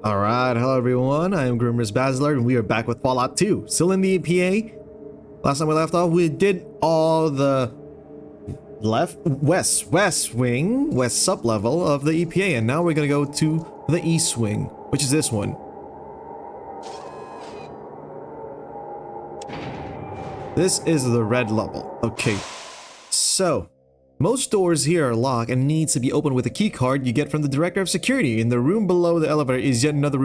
Alright, hello everyone, I am Grimrist Baselard and we are back with Fallout 2. Still in the EPA. Last time we left off, we did all the west sub-level of the EPA, and now we're gonna go to the east wing, which is this one. This is the red level. Okay, so most doors here are locked and needs to be opened with a key card you get from the director of security. In the room below the elevator is yet another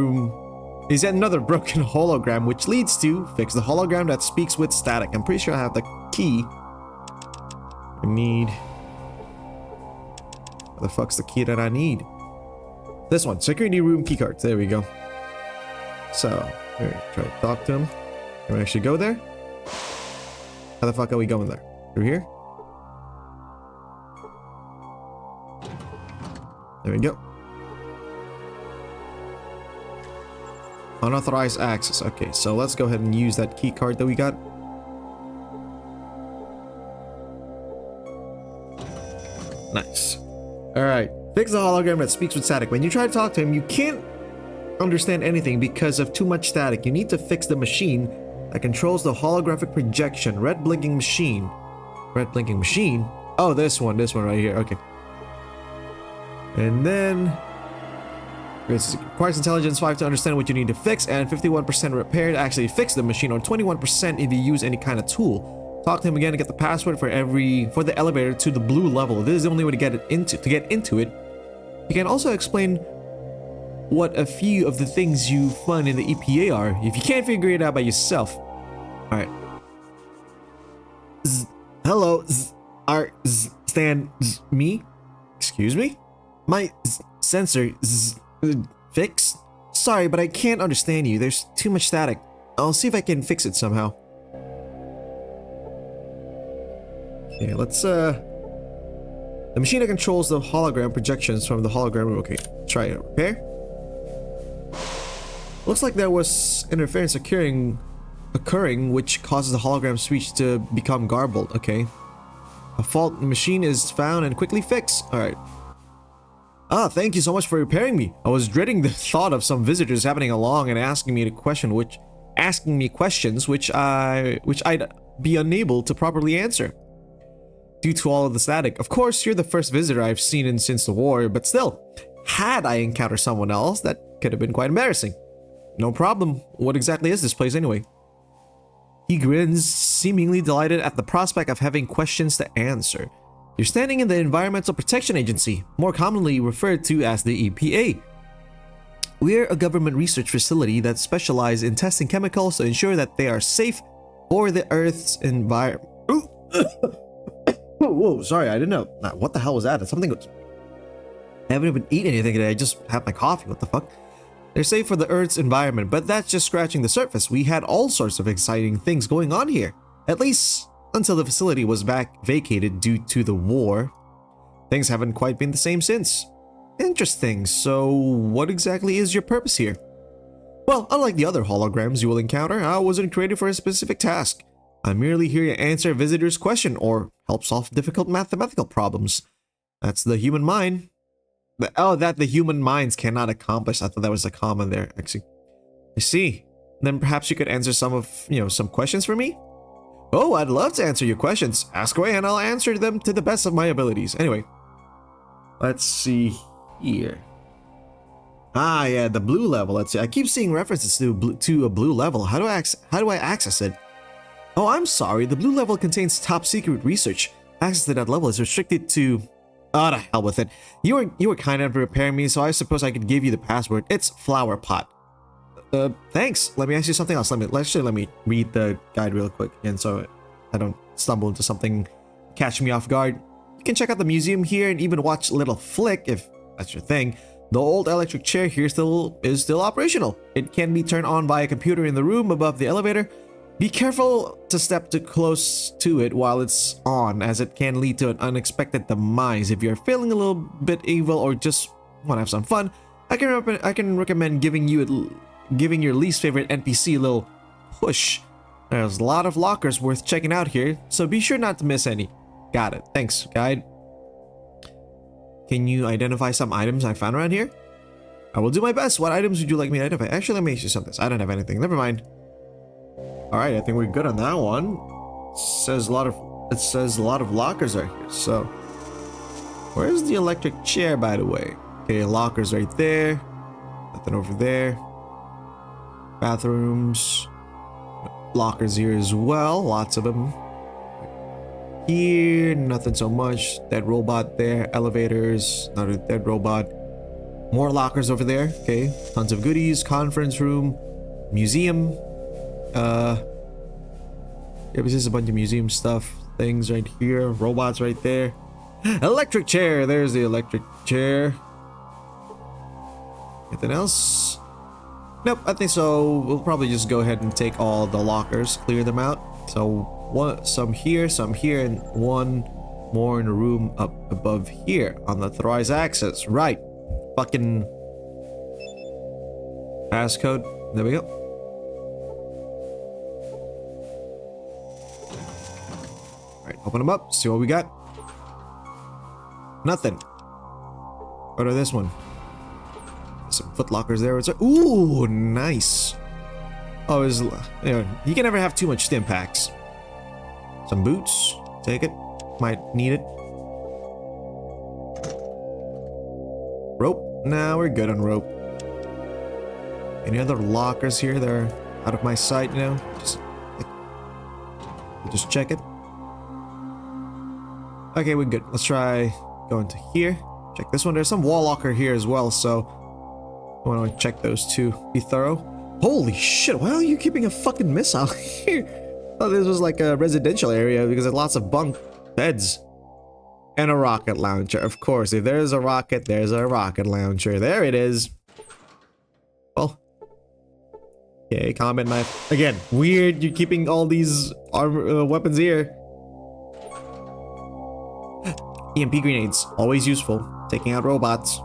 broken hologram, which leads to fix the hologram that speaks with static. I'm pretty sure I have the key. I need... What the fuck's the key that I need? This one, security room key card. There we go. So, here, try to talk to him. Can we actually go there? How the fuck are we going there? Through here? There we go. Unauthorized access. Okay, so let's go ahead and use that key card that we got. Nice. Alright. Fix the hologram that speaks with static. When you try to talk to him, you can't understand anything because of too much static. You need to fix the machine that controls the holographic projection. Red blinking machine. Red blinking machine? Oh, this one right here. Okay. And then it requires intelligence 5 to understand what you need to fix, and 51% repair to actually fix the machine, or 21% if you use any kind of tool. Talk to him again to get the password for the elevator to the blue level. This is the only way to get into it. You can also explain what a few of the things you find in the EPA are if you can't figure it out by yourself. All right. Hello, stand me. Excuse me. My sensor fixed? Sorry, but I can't understand you. There's too much static. I'll see if I can fix it somehow. Okay, let's the machine that controls the hologram projections from the hologram room. Okay, try it. Repair. Looks like there was interference occurring which causes the hologram speech to become garbled. Okay. A fault in the machine is found and quickly fixed. Alright. Ah, thank you so much for repairing me. I was dreading the thought of some visitors happening along and asking me questions which I'd be unable to properly answer due to all of the static. Of course, you're the first visitor I've seen since the war, but still, had I encountered someone else, that could have been quite embarrassing. No problem. What exactly is this place anyway? He grins, seemingly delighted at the prospect of having questions to answer. You're standing in the Environmental Protection Agency, more commonly referred to as the EPA. We're a government research facility that specializes in testing chemicals to ensure that they are safe for the Earth's environment. Whoa, sorry, I didn't know. What the hell was that? Something was... I haven't even eaten anything today. I just had my coffee. What the fuck? They're safe for the Earth's environment, but that's just scratching the surface. We had all sorts of exciting things going on here. At least until the facility was vacated due to the war. Things haven't quite been the same since. Interesting. So what exactly is your purpose here? Well, unlike the other holograms you will encounter, I wasn't created for a specific task. I'm merely here to answer visitors' question or help solve difficult mathematical problems. That's the human mind. That the human minds cannot accomplish. I thought that was a comma there. Actually, I see. Then perhaps you could answer some questions for me? Oh, I'd love to answer your questions. Ask away and I'll answer them to the best of my abilities. Anyway, let's see here. Ah, yeah, the blue level. Let's see. I keep seeing references to a blue level. How do I access it? Oh, I'm sorry. The blue level contains top secret research. Access to that level is restricted to... Oh, to hell with it. You were kind enough to repair me, so I suppose I could give you the password. It's flower pot. Thanks. Let me ask you something else. Let me read the guide real quick again so I don't stumble into something catch me off guard. You can check out the museum here and even watch a little flick if that's your thing. The old electric chair here is still operational. It can be turned on by a computer in the room above the elevator. Be careful to step too close to it while it's on, as it can lead to an unexpected demise. If you're feeling a little bit evil or just want to have some fun, I can recommend giving your least favorite NPC a little push. There's a lot of lockers worth checking out here, so be sure not to miss any. Got it. Thanks, guide. Can you identify some items I found around here? I will do my best. What items would you like me to identify? Actually, let me ask you something. I don't have anything. Never mind. Alright, I think we're good on that one. It says a lot of lockers are here, so where's the electric chair, by the way? Okay, lockers right there. Nothing over there. Bathrooms. Lockers here as well. Lots of them. Here, nothing so much. Dead robot there. Elevators. Another dead robot. More lockers over there. Okay. Tons of goodies. Conference room. Museum. Yeah, this is a bunch of museum stuff. Things right here. Robots right there. Electric chair. There's the electric chair. Anything else? Nope, I think so. We'll probably just go ahead and take all the lockers, clear them out. So some here, and one more in a room up above here on the authorized access. Right. Fucking passcode. There we go. Alright, open them up, see what we got. Nothing. What about this one? Some foot lockers there. Ooh, nice. Oh, you can never have too much stim packs. Some boots. Take it. Might need it. Rope. Nah, we're good on rope. Any other lockers here? They're out of my sight now. Just check it. Okay, we're good. Let's try going to here. Check this one. There's some wall locker here as well, so I want to check those two. Be thorough. Holy shit, why are you keeping a fucking missile here? I thought this was like a residential area because there's lots of bunk beds. And a rocket launcher. Of course, if there's a rocket, there's a rocket launcher. There it is. Well. Okay, combat knife. Again, weird you're keeping all these weapons here. EMP grenades, always useful. Taking out robots.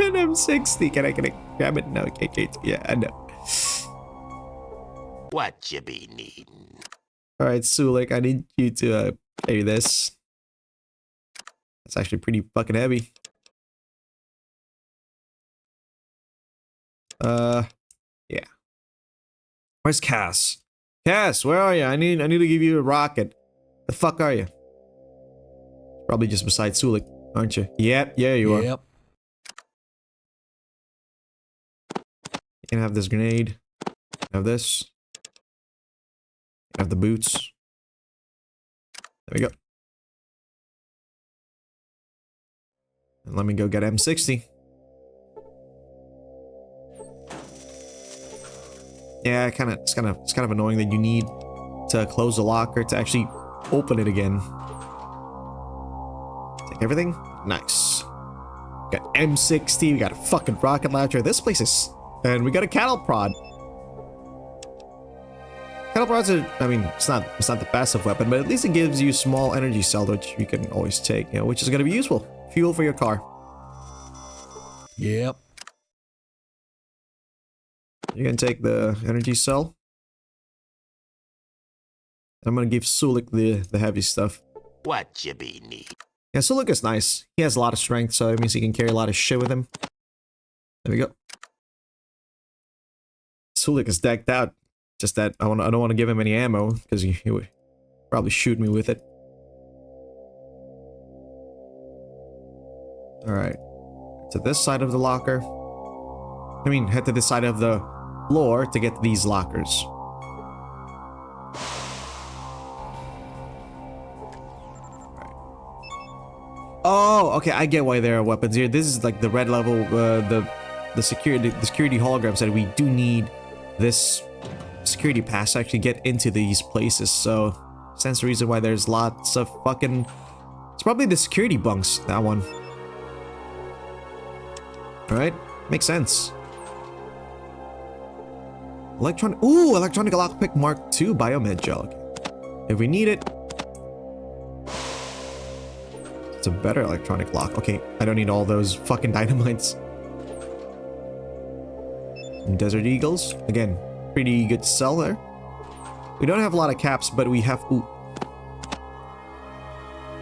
An M60. Can I grab it? No, okay, yeah, I know. What you be needing? Alright, Sulik, I need you to carry this. It's actually pretty fucking heavy. Yeah. Where's Cass? Cass, where are you? I need to give you a rocket. The fuck are you? Probably just beside Sulik, aren't you? Yep, yeah, you are. Yep. You can have this grenade. Have this. Have the boots. There we go. And let me go get M60. Yeah, it's kind of annoying that you need to close the locker to actually open it again. Take everything. Nice. Got M60. We got a fucking rocket launcher. This place is, and we got a cattle prod. Cattle prods are, I mean, it's not the passive weapon, but at least it gives you small energy cell, which you can always take, you know, which is going to be useful. Fuel for your car. Yep. You can take the energy cell. I'm going to give Sulik the heavy stuff. What you be need? Yeah, Sulik is nice. He has a lot of strength, so it means he can carry a lot of shit with him. There we go. Sulik is decked out. Just that I don't want to give him any ammo because he would probably shoot me with it. Alright. To this side of the locker. I mean, head to this side of the floor to get to these lockers. Right. Oh, okay, I get why there are weapons here. This is like the red level, the security hologram said we do need this security pass to actually get into these places, so stands the reason why there's lots of fucking, it's probably the security bunks, that one. Alright, makes sense. Electronic lockpick Mark II biomed gel. If we need it, it's a better electronic lock. Okay, I don't need all those fucking dynamites. And Desert Eagles, again, pretty good to sell there. We don't have a lot of caps, but we have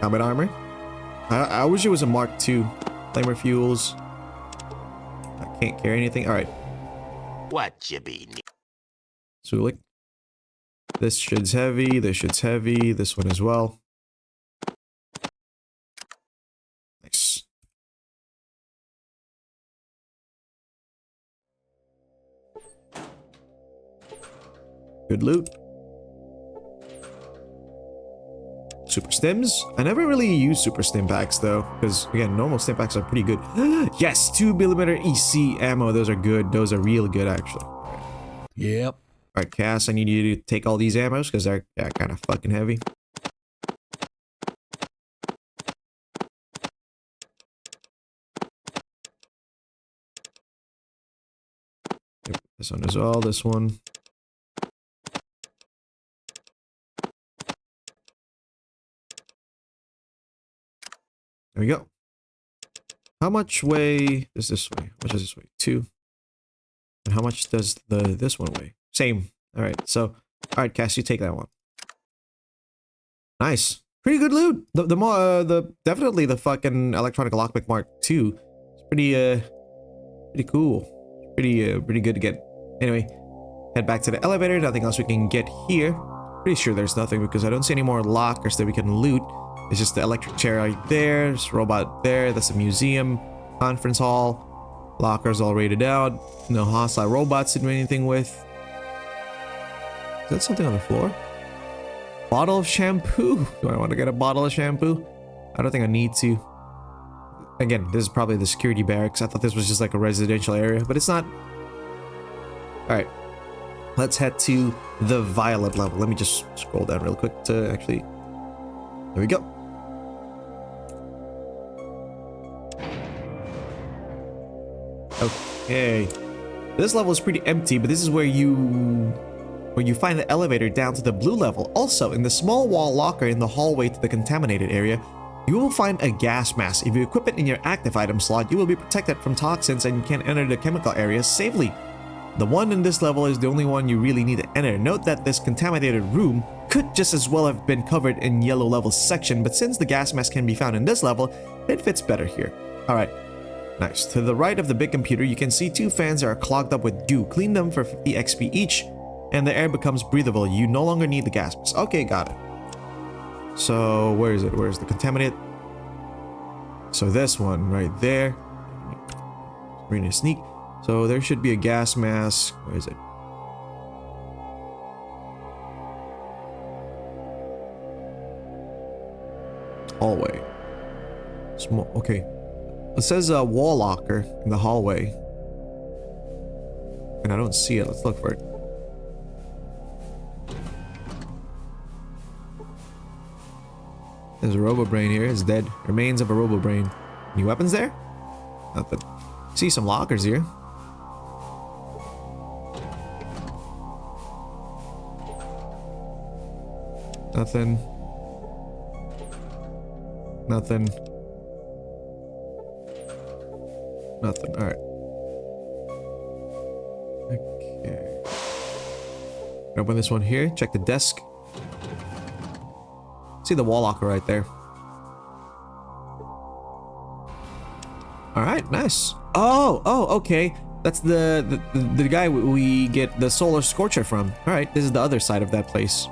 combat armor. I wish it was a Mark II. Flamer fuels. I can't carry anything. All right. What Chibi need? Sulik. This shit's heavy. This shit's heavy. This one as well. Nice. Good loot. Super stims. I never really use super stim packs though, because again, normal stim packs are pretty good. Yes, 2mm EC ammo. Those are good. Those are real good actually. Yep. Alright, Cass, I need you to take all these ammos because they're kind of fucking heavy. Yep, this one as well, this one. There we go. How much weigh is this way? How much is this weigh? 2. And how much does this one weigh? Same. Alright, so alright, Cass, you take that one. Nice. Pretty good loot. Definitely the fucking electronic lockpick Mark II. It's pretty cool. Pretty good to get. Anyway, head back to the elevator. Nothing else we can get here. Pretty sure there's nothing because I don't see any more lockers that we can loot. It's just the electric chair right there. There's a robot there. That's a museum. Conference hall. Lockers all rated out. No hostile robots to do anything with. Is that something on the floor? Bottle of shampoo. Do I want to get a bottle of shampoo? I don't think I need to. Again, this is probably the security barracks. I thought this was just like a residential area, but it's not. Alright. Let's head to the violet level. Let me just scroll down real quick to actually... There we go. Okay. This level is pretty empty, but this is where you find the elevator down to the blue level. Also, in the small wall locker in the hallway to the contaminated area, you will find a gas mask. If you equip it in your active item slot, you will be protected from toxins and you can enter the chemical areas safely. The one in this level is the only one you really need to enter. Note that this contaminated room could just as well have been covered in yellow level section, but since the gas mask can be found in this level, it fits better here. Alright, nice. To the right of the big computer, you can see 2 fans that are clogged up with dew. Clean them for 50 XP each, and the air becomes breathable. You no longer need the gas mask. Okay, got it. So, where is it? Where's the contaminated? So this one right there. We're gonna sneak. So there should be a gas mask. Where is it? Hallway. Small. Okay. It says a wall locker in the hallway, and I don't see it. Let's look for it. There's a robo-brain here. It's dead. Remains of a robo-brain. Any weapons there? Nothing. See some lockers here. Nothing. Nothing. Nothing. Alright. Okay. Open this one here. Check the desk. See the wall locker right there. Alright, nice. Oh, okay. That's the guy we get the solar scorcher from. Alright, this is the other side of that place.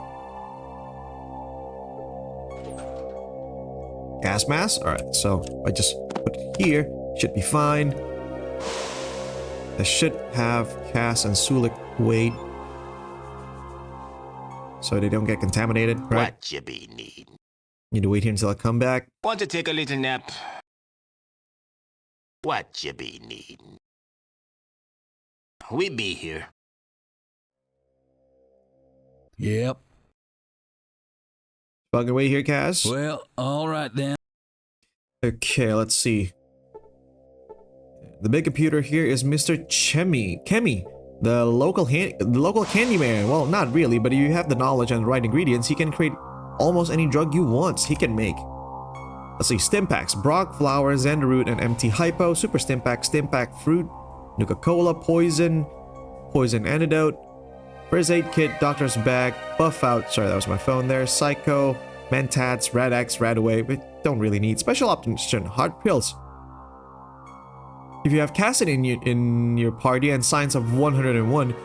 Gas mask? Alright, so I just put it here. Should be fine. This should have Cass and Sulik wait, so they don't get contaminated, right? What Chibi need? Need to wait here until I come back. Want to take a little nap? What Chibi need? We be here. Yep. Bug away here, Cass. Well, all right then. Okay, let's see. The big computer here is Mr.Chemmie. The local Candyman. Well, not really, but if you have the knowledge and the right ingredients, he can create almost any drug you want. He can make. Let's see, stim packs: Brock, flower, Xander root, and MT hypo. Super stim pack fruit, Nuka-Cola, poison antidote, first aid kit, doctor's bag, buff out. Sorry, that was my phone there. Psycho, Mentats, Rad X, Rad away. We don't really need special option. Hard pills. If you have Cassidy in your party and science of 101,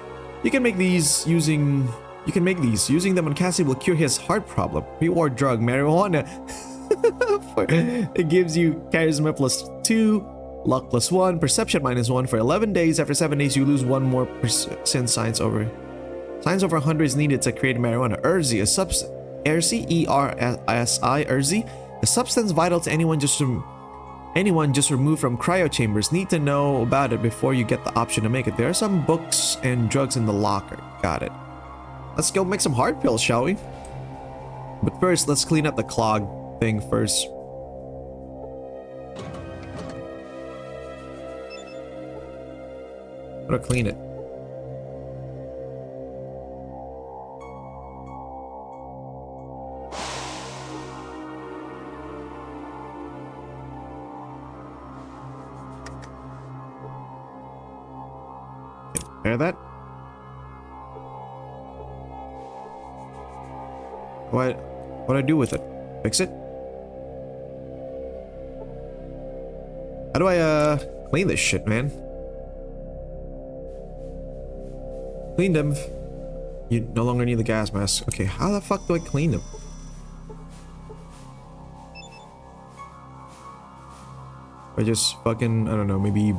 you can make these using. You can make these. Using them on Cassidy will cure his heart problem. Reward drug marijuana. It gives you charisma +2, luck +1, perception -1 for 11 days. After 7 days, you lose 1 more percent science over. Science over 100 is needed to create marijuana. Urzi, a substance. ERSI, Urzi, a substance vital to anyone just removed from cryo chambers. Need to know about it before you get the option to make it. There are some books and drugs in the locker. Got it. Let's go make some hard pills, shall we? But first, let's clean up the clog thing first. Gotta clean it. Hear that? What do I do with it? Fix it? How do I clean this shit, man? Clean them. You no longer need the gas mask. Okay, how the fuck do I clean them? I just fucking, I don't know, maybe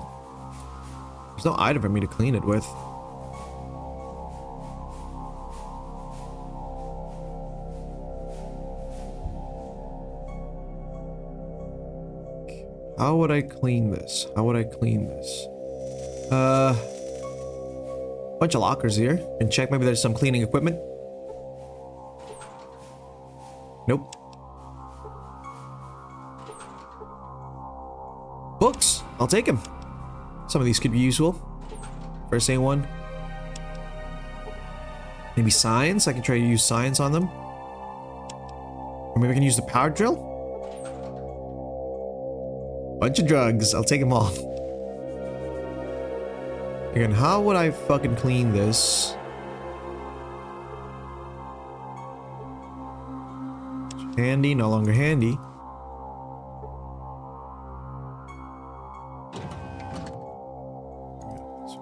there's no item for me to clean it with. How would I clean this? How would I clean this? Bunch of lockers here. And check maybe there's some cleaning equipment. Nope. Books. I'll take them. Some of these could be useful. First aid one. Maybe science. I can try to use science on them. Or maybe I can use the power drill. Bunch of drugs. I'll take them all. Again, how would I fucking clean this? Handy, no longer handy.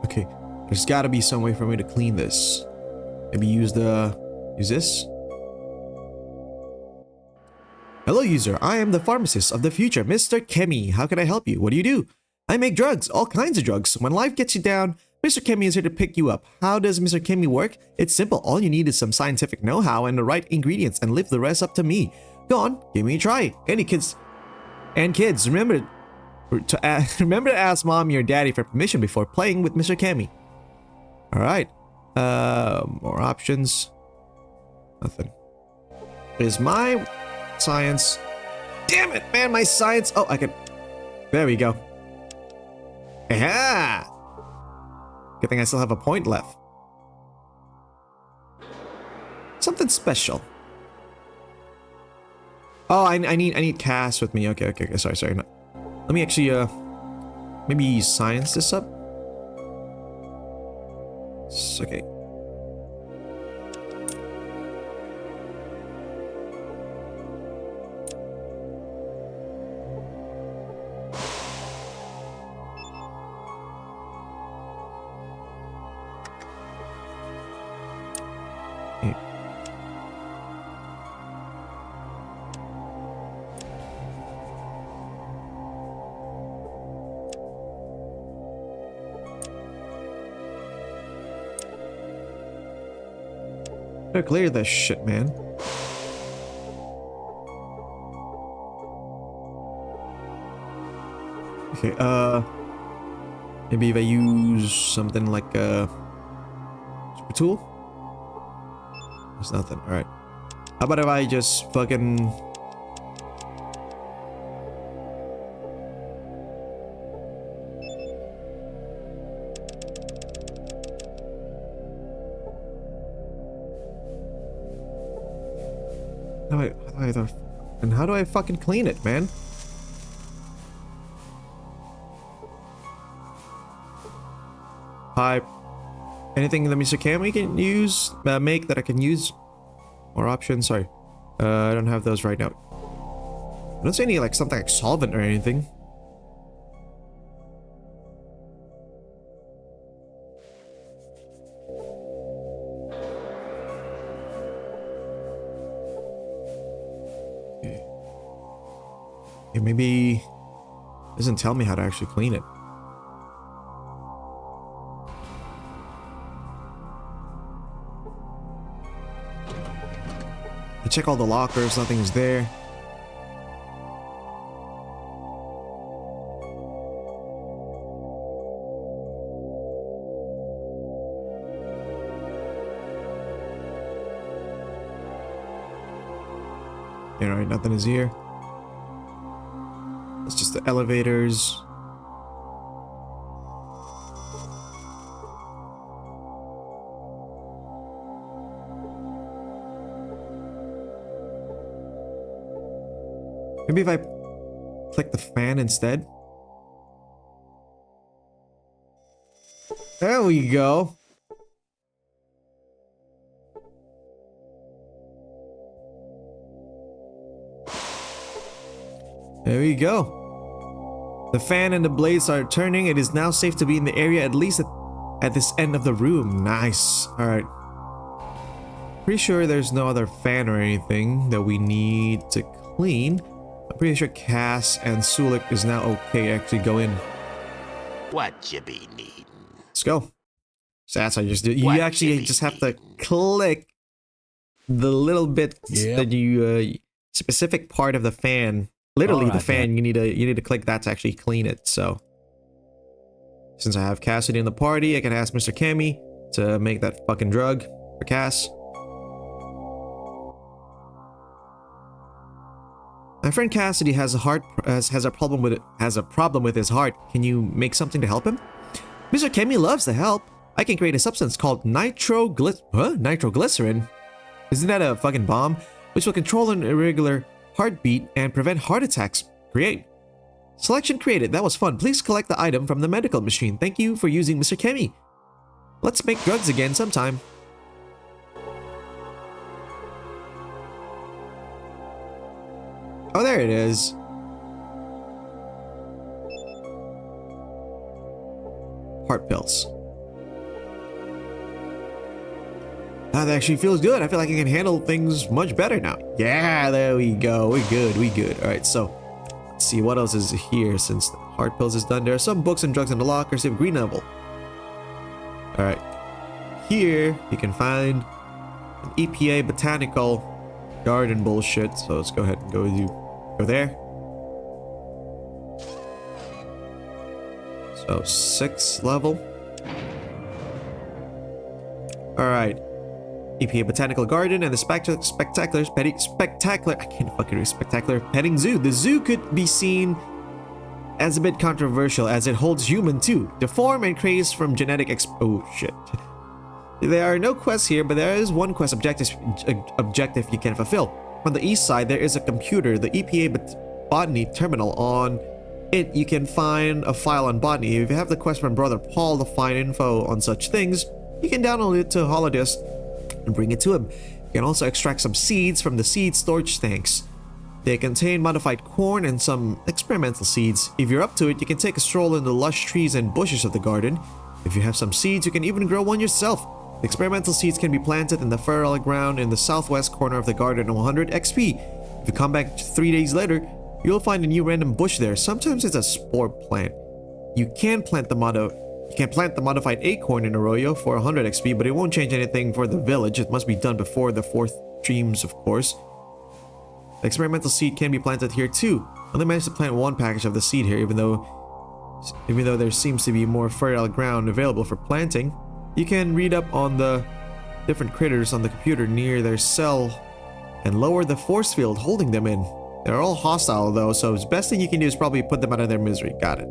Okay, there's gotta be some way for me to clean this. Maybe use this? Hello user, I am the pharmacist of the future, Mr.Chemmie. How can I help you? What do you do? I make drugs, all kinds of drugs. When life gets you down, Mr.Chemmie is here to pick you up. How does Mr.Chemmie work? It's simple. All you need is some scientific know-how and the right ingredients, and leave the rest up to me. Go on, give me a try. Any kids and kids, remember to ask mommy or daddy for permission before playing with Mr.Chemmie. All right. More options. Nothing. Is my science? Damn it, man! My science. Oh, I can. There we go. Yeah. Good thing I still have a point left. Something special. Oh, I need Cass with me. Okay. Sorry. No. Let me actually maybe science this up. Okay. Gotta clear this shit, man. Okay, maybe if I use something like a super tool? There's nothing. Alright. How about if I just fucking... How do I fucking clean it, man? Pipe. Anything that Mr.Chemmie can use, make that I can use? More options? Sorry. I don't have those right now. I don't see any, like, something like solvent or anything. It maybe doesn't tell me how to actually clean it. I check all the lockers, nothing's there. Alright, nothing is here. It's just the elevators. Maybe if I click the fan instead. There we go. There we go. The fan and the blades are turning. It is now safe to be in the area, at least at this end of the room. Nice. Alright. Pretty sure there's no other fan or anything that we need to clean. I'm pretty sure Cass and Sulik is now okay to actually go in. What you be needing? Let's go. So that's how you just do it. You What actually you be just have to click the little bit that you specific part of the fan. Literally the fan. You need to click that to actually clean it. So since I have Cassidy in the party, I can ask Mr.Chemmie to make that fucking drug for Cass. My friend Cassidy has a problem with his heart. Can you make something to help him? Mr.Chemmie loves to help. I can create a substance called nitroglycerin. Isn't that a fucking bomb? Which will control an irregular heartbeat and prevent heart attacks. Create. Selection created. That was fun. Please collect the item from the medical machine. Thank you for using Mr.Chemmie. Let's make drugs again sometime. Oh, there it is. Heart pills. That actually feels good. I feel like I can handle things much better now. Yeah, there we go. We're good. We good. All right, so let's see what else is here since the heart pills is done. There are some books and drugs in the locker. Save green level. All right. Here you can find an EPA botanical garden bullshit. So let's go ahead and go there. So 6th level. All right. EPA Botanical Garden and the spectacular petting zoo. The zoo could be seen as a bit controversial as it holds human too. Deform and crazed from genetic oh shit. There are no quests here, but there is one quest objective you can fulfill. On the east side, there is a computer, the EPA Botany Terminal. On it, you can find a file on botany. If you have the quest from Brother Paul to find info on such things, you can download it to Holodisk and bring it to him. You can also extract some seeds from the seed storage tanks. They contain modified corn and some experimental seeds. If you're up to it, you can take a stroll in the lush trees and bushes of the garden. If you have some seeds, you can even grow one yourself. The experimental seeds can be planted in the fertile ground in the southwest corner of the garden at 100 XP. If you come back 3 days later, you'll find a new random bush there. Sometimes it's a spore plant. You can plant the modified acorn in Arroyo for 100 XP, but it won't change anything for the village. It must be done before the 4th streams, of course. The experimental seed can be planted here too. I only managed to plant one package of the seed here, even though there seems to be more fertile ground available for planting. You can read up on the different critters on the computer near their cell and lower the force field holding them in. They're all hostile though, so the best thing you can do is probably put them out of their misery. Got it.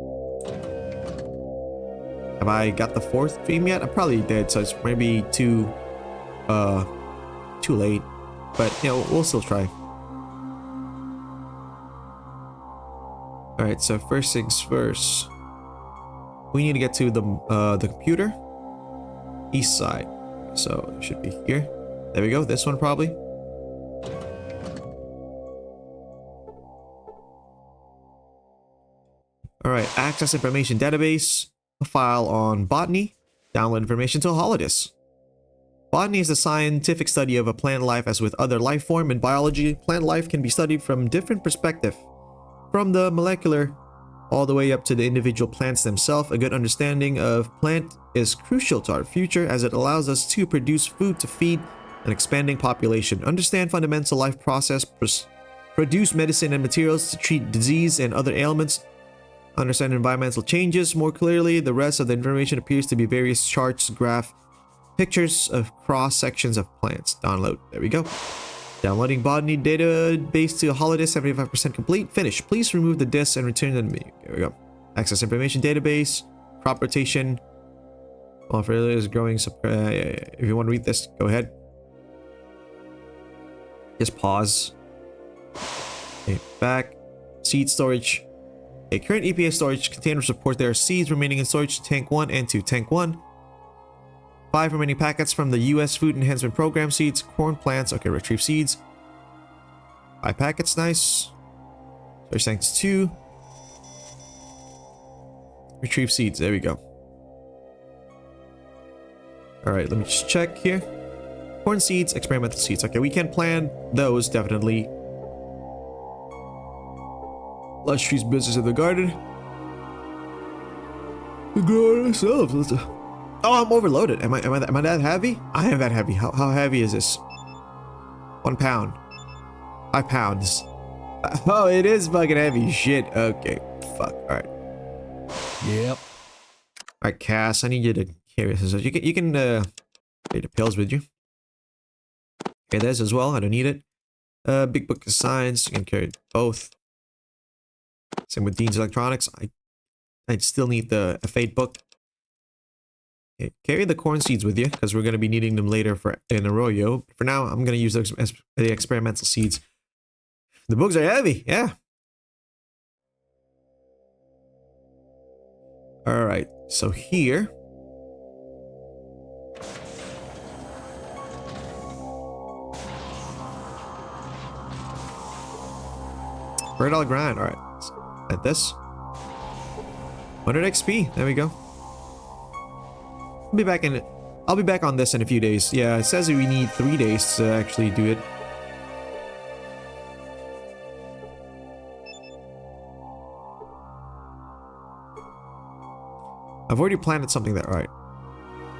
Have I got the 4th dream yet? I probably did, so it's maybe too late. But, you know, we'll still try. Alright, so first things first. We need to get to the computer. East side. So, it should be here. There we go, this one probably. Alright, access information database. A file on botany. Download information to Holodisk. Botany is the scientific study of a plant life. As with other life form in biology, plant life can be studied from different perspectives. From the molecular all the way up to the individual plants themselves, a good understanding of plant is crucial to our future as it allows us to produce food to feed an expanding population, understand fundamental life process, produce medicine and materials to treat disease and other ailments, understand environmental changes more clearly. The rest of the information appears to be various charts, graph, pictures of cross sections of plants. Download. There we go. Downloading botany database to holiday, 75% complete. Finish. Please remove the disk and return them to me. There we go. Access information database. Crop rotation. Well, for is growing. If you want to read this, go ahead. Just pause. Okay, back. Seed storage. A current EPA storage containers report there are seeds remaining in storage tank 1 and 2. Tank 1. 5 remaining packets from the US Food Enhancement Program seeds, corn plants. Okay, retrieve seeds. 5 packets, nice. Storage tanks 2. Retrieve seeds, there we go. Alright, let me just check here. Corn seeds, experimental seeds. Okay, we can plant those, definitely. Lush trees, business in the garden. We grow it ourselves. Oh, I'm overloaded. Am I that heavy? I am that heavy. How heavy is this? 1 pound. 5 pounds. Oh, it is fucking heavy. Shit. Okay. Fuck. Alright. Yep. Alright, Cass, I need you to carry this. You can take the pills with you. Okay, this as well. I don't need it. Big book of science. You can carry both. Same with Dean's Electronics. I still need the F8 book. Okay, carry the corn seeds with you because we're going to be needing them later for an arroyo. For now, I'm going to use the experimental seeds. The books are heavy, yeah. All right, so here. $100 grind. All right, at this 100 XP. There we go. I'll be back on this in a few days. Yeah, it says we need 3 days to actually do it. I've already planted something there. Alright.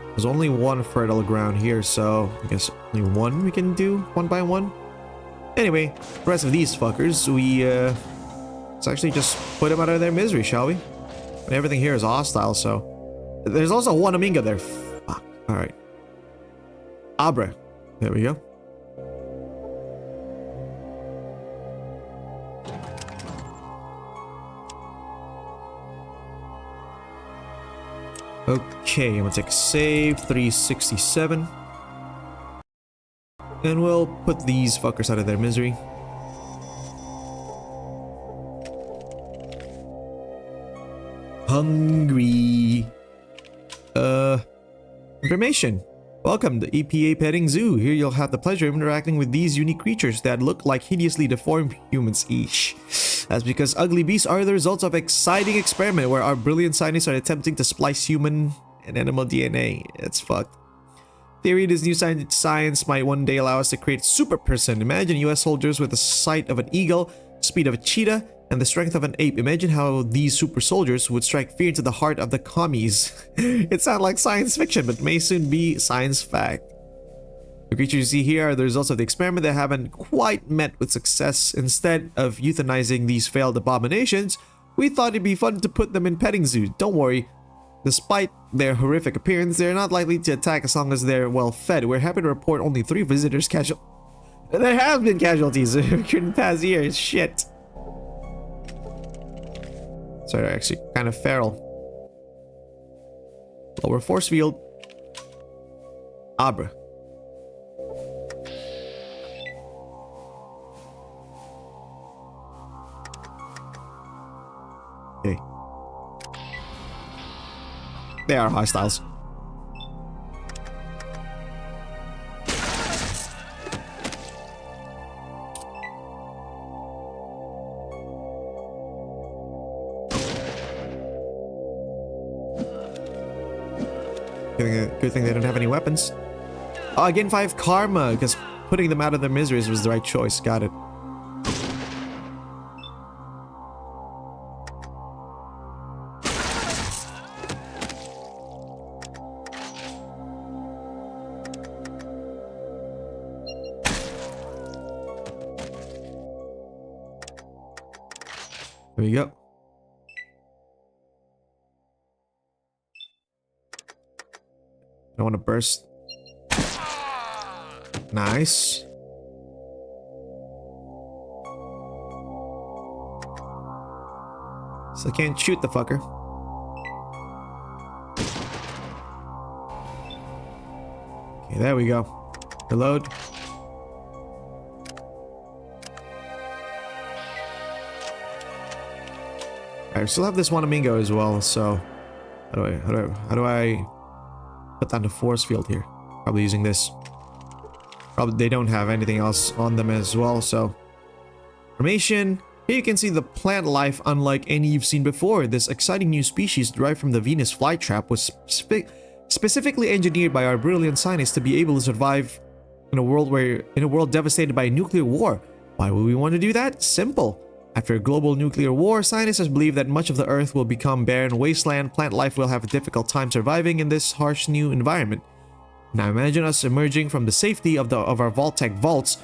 There's only 1 fertile ground here, so I guess only 1 we can do 1 by 1. Anyway, the rest of these fuckers, let's actually just put them out of their misery, shall we? And everything here is hostile, so. There's also Wanamingo there. Fuck. Alright. Abra. There we go. Okay, I'm gonna take a save. 367. And we'll put these fuckers out of their misery. Hungry. Information. Welcome to EPA Petting Zoo. Here you'll have the pleasure of interacting with these unique creatures that look like hideously deformed humans. Eesh. That's because ugly beasts are the results of exciting experiment where our brilliant scientists are attempting to splice human and animal DNA. It's fucked. Theory, this new science might one day allow us to create super person. Imagine US soldiers with the sight of an eagle, speed of a cheetah, and the strength of an ape. Imagine how these super soldiers would strike fear into the heart of the commies. It sounds like science fiction, but may soon be science fact. The creatures you see here are the results of the experiment that haven't quite met with success. Instead of euthanizing these failed abominations, we thought it'd be fun to put them in petting zoos. Don't worry. Despite their horrific appearance, they're not likely to attack as long as they're well fed. We're happy to report only 3 visitors casual. There have been casualties in the past years. Shit. So they're actually kind of feral. Lower force field. Abra. Okay. They are hostiles. Good thing they don't have any weapons. Oh, again 5 karma, because putting them out of their miseries was the right choice. Got it. There we go. I don't want to burst. Nice. So I can't shoot the fucker. Okay, there we go. Reload. I still have this Wanamingo as well, so how do I put down the force field here? Probably using this. Probably they don't have anything else on them as well, so formation. Here you can see the plant life unlike any you've seen before. This exciting new species derived from the Venus flytrap was specifically engineered by our brilliant scientists to be able to survive in a world devastated by a nuclear war. Why would we want to do that? Simple. After a global nuclear war, scientists believe that much of the Earth will become barren wasteland. Plant life will have a difficult time surviving in this harsh new environment. Now imagine us emerging from the safety of our Vault-Tec vaults,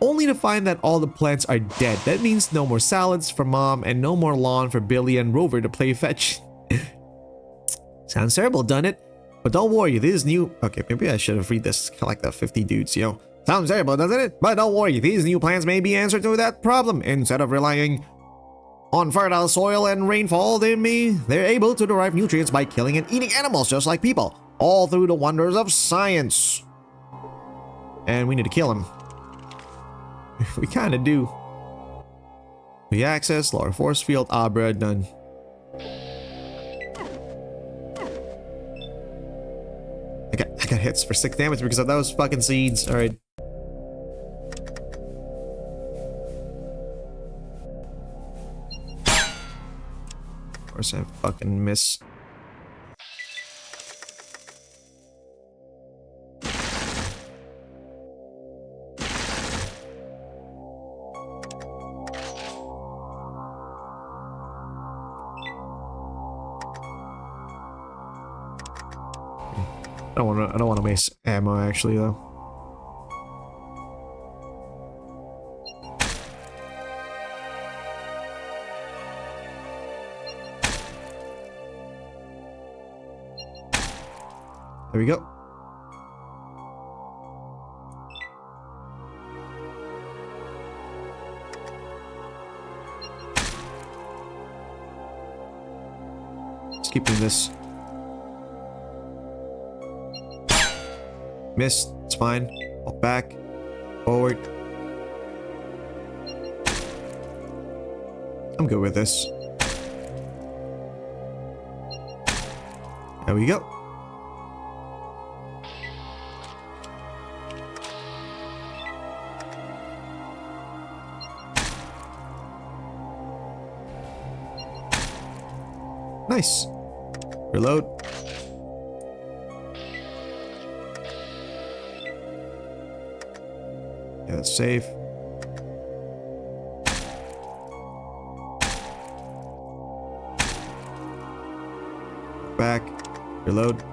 only to find that all the plants are dead. That means no more salads for Mom and no more lawn for Billy and Rover to play fetch. Sounds terrible, doesn't it? But don't worry, these new... Okay, maybe I should have read this like the 50 dudes, yo. Sounds terrible, doesn't it? But don't worry, these new plants may be answer to that problem. Instead of relying on fertile soil and rainfall, they're able to derive nutrients by killing and eating animals just like people. All through the wonders of science. And we need to kill him. We kind of do. We access, lower force field, Abra, done. I got hits for 6 damage because of those fucking seeds. Alright. Of course I fucking miss. I don't want to waste ammo actually though. There we go. Let's keep doing this. Missed. It's fine. Walk back. Forward. I'm good with this. There we go. Nice. Reload. Yeah, that's safe. Back. Reload.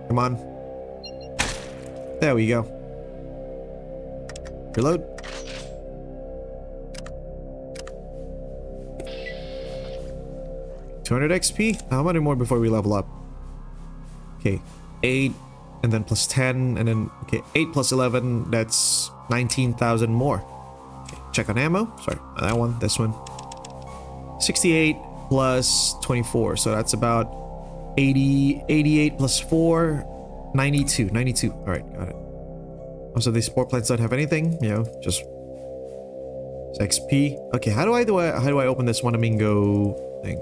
Come on. There we go. Reload. $200 XP? How many more before we level up? Okay, 8 and then plus 10 and then okay, 8 plus 11, that's 19,000 more. Okay, check on ammo. Sorry, not that one, this one. 68 plus 24, so that's about 80, 88 plus 4, 92. All right, got it. Also, these sport plants don't have anything, you know, just XP. Okay, how do I open this Wanamingo thing?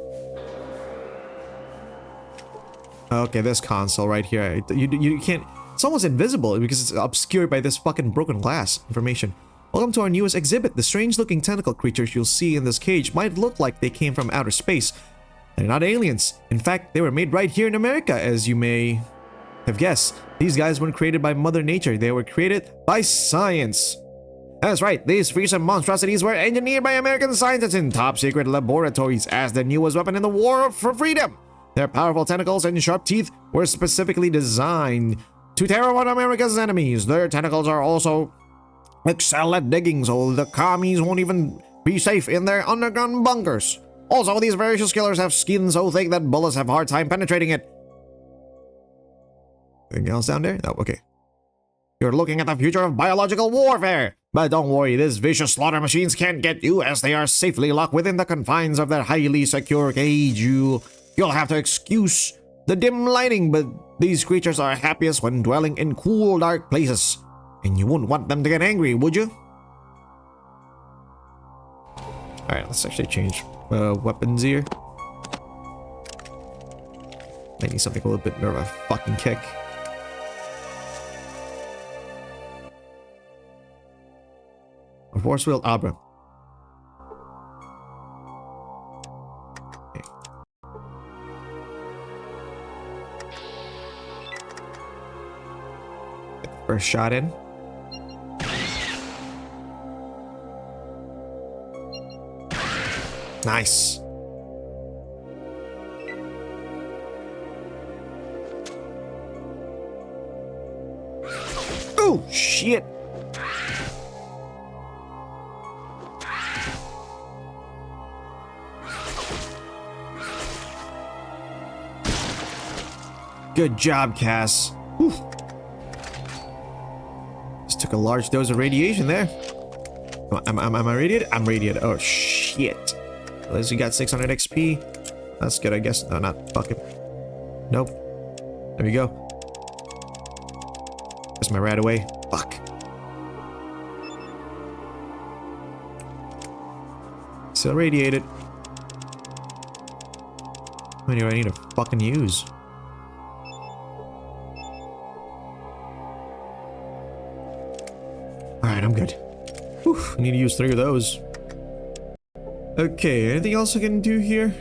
Okay, this console right here. You can't. It's almost invisible because it's obscured by this fucking broken glass information. Welcome to our newest exhibit. The strange-looking tentacle creatures you'll see in this cage might look like they came from outer space. They're not aliens. In fact, they were made right here in America, as you may have guessed. These guys weren't created by Mother Nature. They were created by science. That's right. These fearsome monstrosities were engineered by American scientists in top-secret laboratories as the newest weapon in the war for freedom. Their powerful tentacles and sharp teeth were specifically designed to tear one of America's enemies. Their tentacles are also excel at digging, so the commies won't even be safe in their underground bunkers. Also, these voracious killers have skin so thick that bullets have a hard time penetrating it. Anything else down there? No, okay. You're looking at the future of biological warfare. But don't worry, these vicious slaughter machines can't get you as they are safely locked within the confines of their highly secure cage. You'll have to excuse the dim lighting, but these creatures are happiest when dwelling in cool, dark places. And you wouldn't want them to get angry, would you? Alright, let's actually change weapons here. I need something a little bit more of a fucking kick. A force-wheeled Abra. Okay. Get the first shot in. Nice. Oh, shit. Good job, Cass. Whew. Just took a large dose of radiation there. Am I radiated? I'm radiated. Oh, shit. At least we got 600 XP. That's good, I guess. No, not fucking. Nope. There we go. There's my rat away. Fuck. Still radiated. How many do I need to fucking use? Alright, I'm good. Whew, I need to use 3 of those. Okay, anything else I can do here?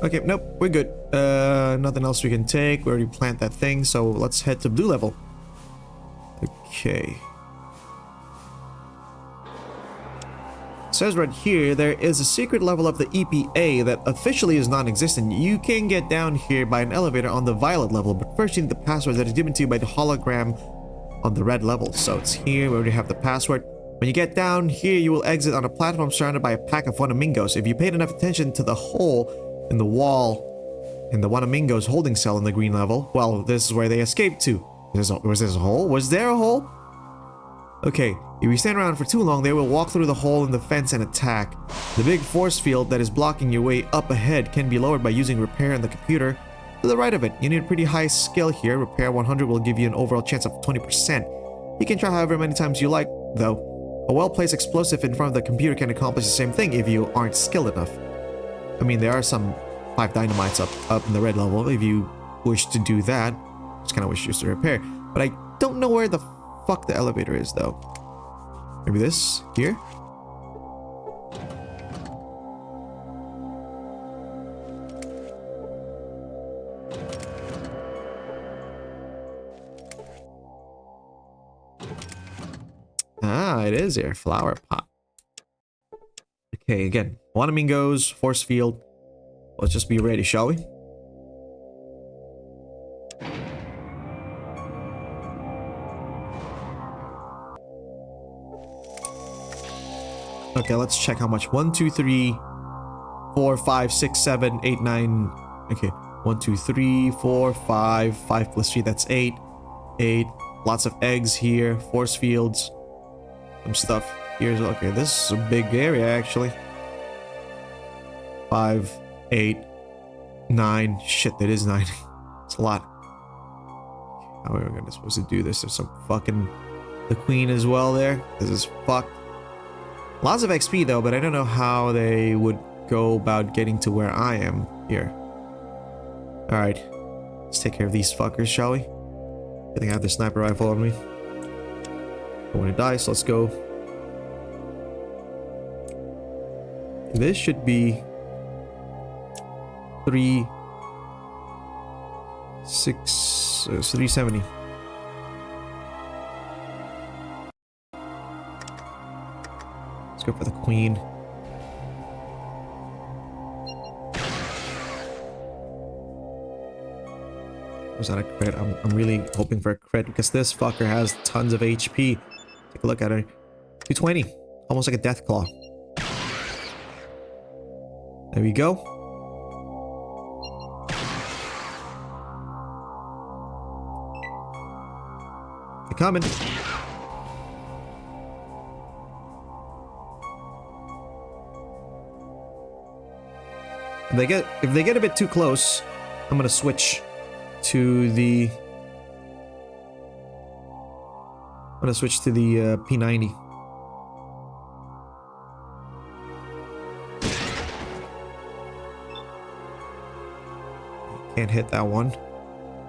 Okay, nope, we're good. Nothing else we can take. We already plant that thing, so let's head to blue level. Okay. It says right here, there is a secret level of the EPA that officially is non-existent. You can get down here by an elevator on the violet level, but first you need the password that is given to you by the hologram on the red level. So it's here, we already have the password. When you get down here, you will exit on a platform surrounded by a pack of Wanamingos. If you paid enough attention to the hole in the wall in the Wanamingo's holding cell in the green level, well, this is where they escaped to. Was this a hole? Was there a hole? Okay, if you stand around for too long, they will walk through the hole in the fence and attack. The big force field that is blocking your way up ahead can be lowered by using repair in the computer. To the right of it, you need a pretty high skill here. Repair 100 will give you an overall chance of 20%. You can try however many times you like, though. A well-placed explosive in front of the computer can accomplish the same thing if you aren't skilled enough. I mean, there are some 5 dynamites up in the red level if you wish to do that. Just kind of wish just to repair. But I don't know where the fuck the elevator is, though. Maybe this? Here? Ah, it is here. Flower pot. Okay, again. Wanamingos, force field. Let's just be ready, shall we? Okay, let's check how much. 1, 2, 3, 4, 5, 6, 7, 8, 9. Okay. 1, 2, 3, 4, 5. 5 plus 3, that's 8. 8. Lots of eggs here. Force fields. Some stuff here. Okay, this is a big area, actually. 5, 8, 9. Shit, that is 9. It's a lot. How are we supposed to do this? There's some fucking... The queen as well there. This is fucked. Lots of XP though, but I don't know how they would go about getting to where I am here. Alright. Let's take care of these fuckers, shall we? I think I have the sniper rifle on me. I want to die, so let's go. This should be 370. Let's go for the queen. Was that a crit? I'm really hoping for a crit because this fucker has tons of HP. Take a look at her. 220. Almost like a death claw. There we go. They're coming. If they get a bit too close, I'm gonna switch to the P90. Can't hit that one.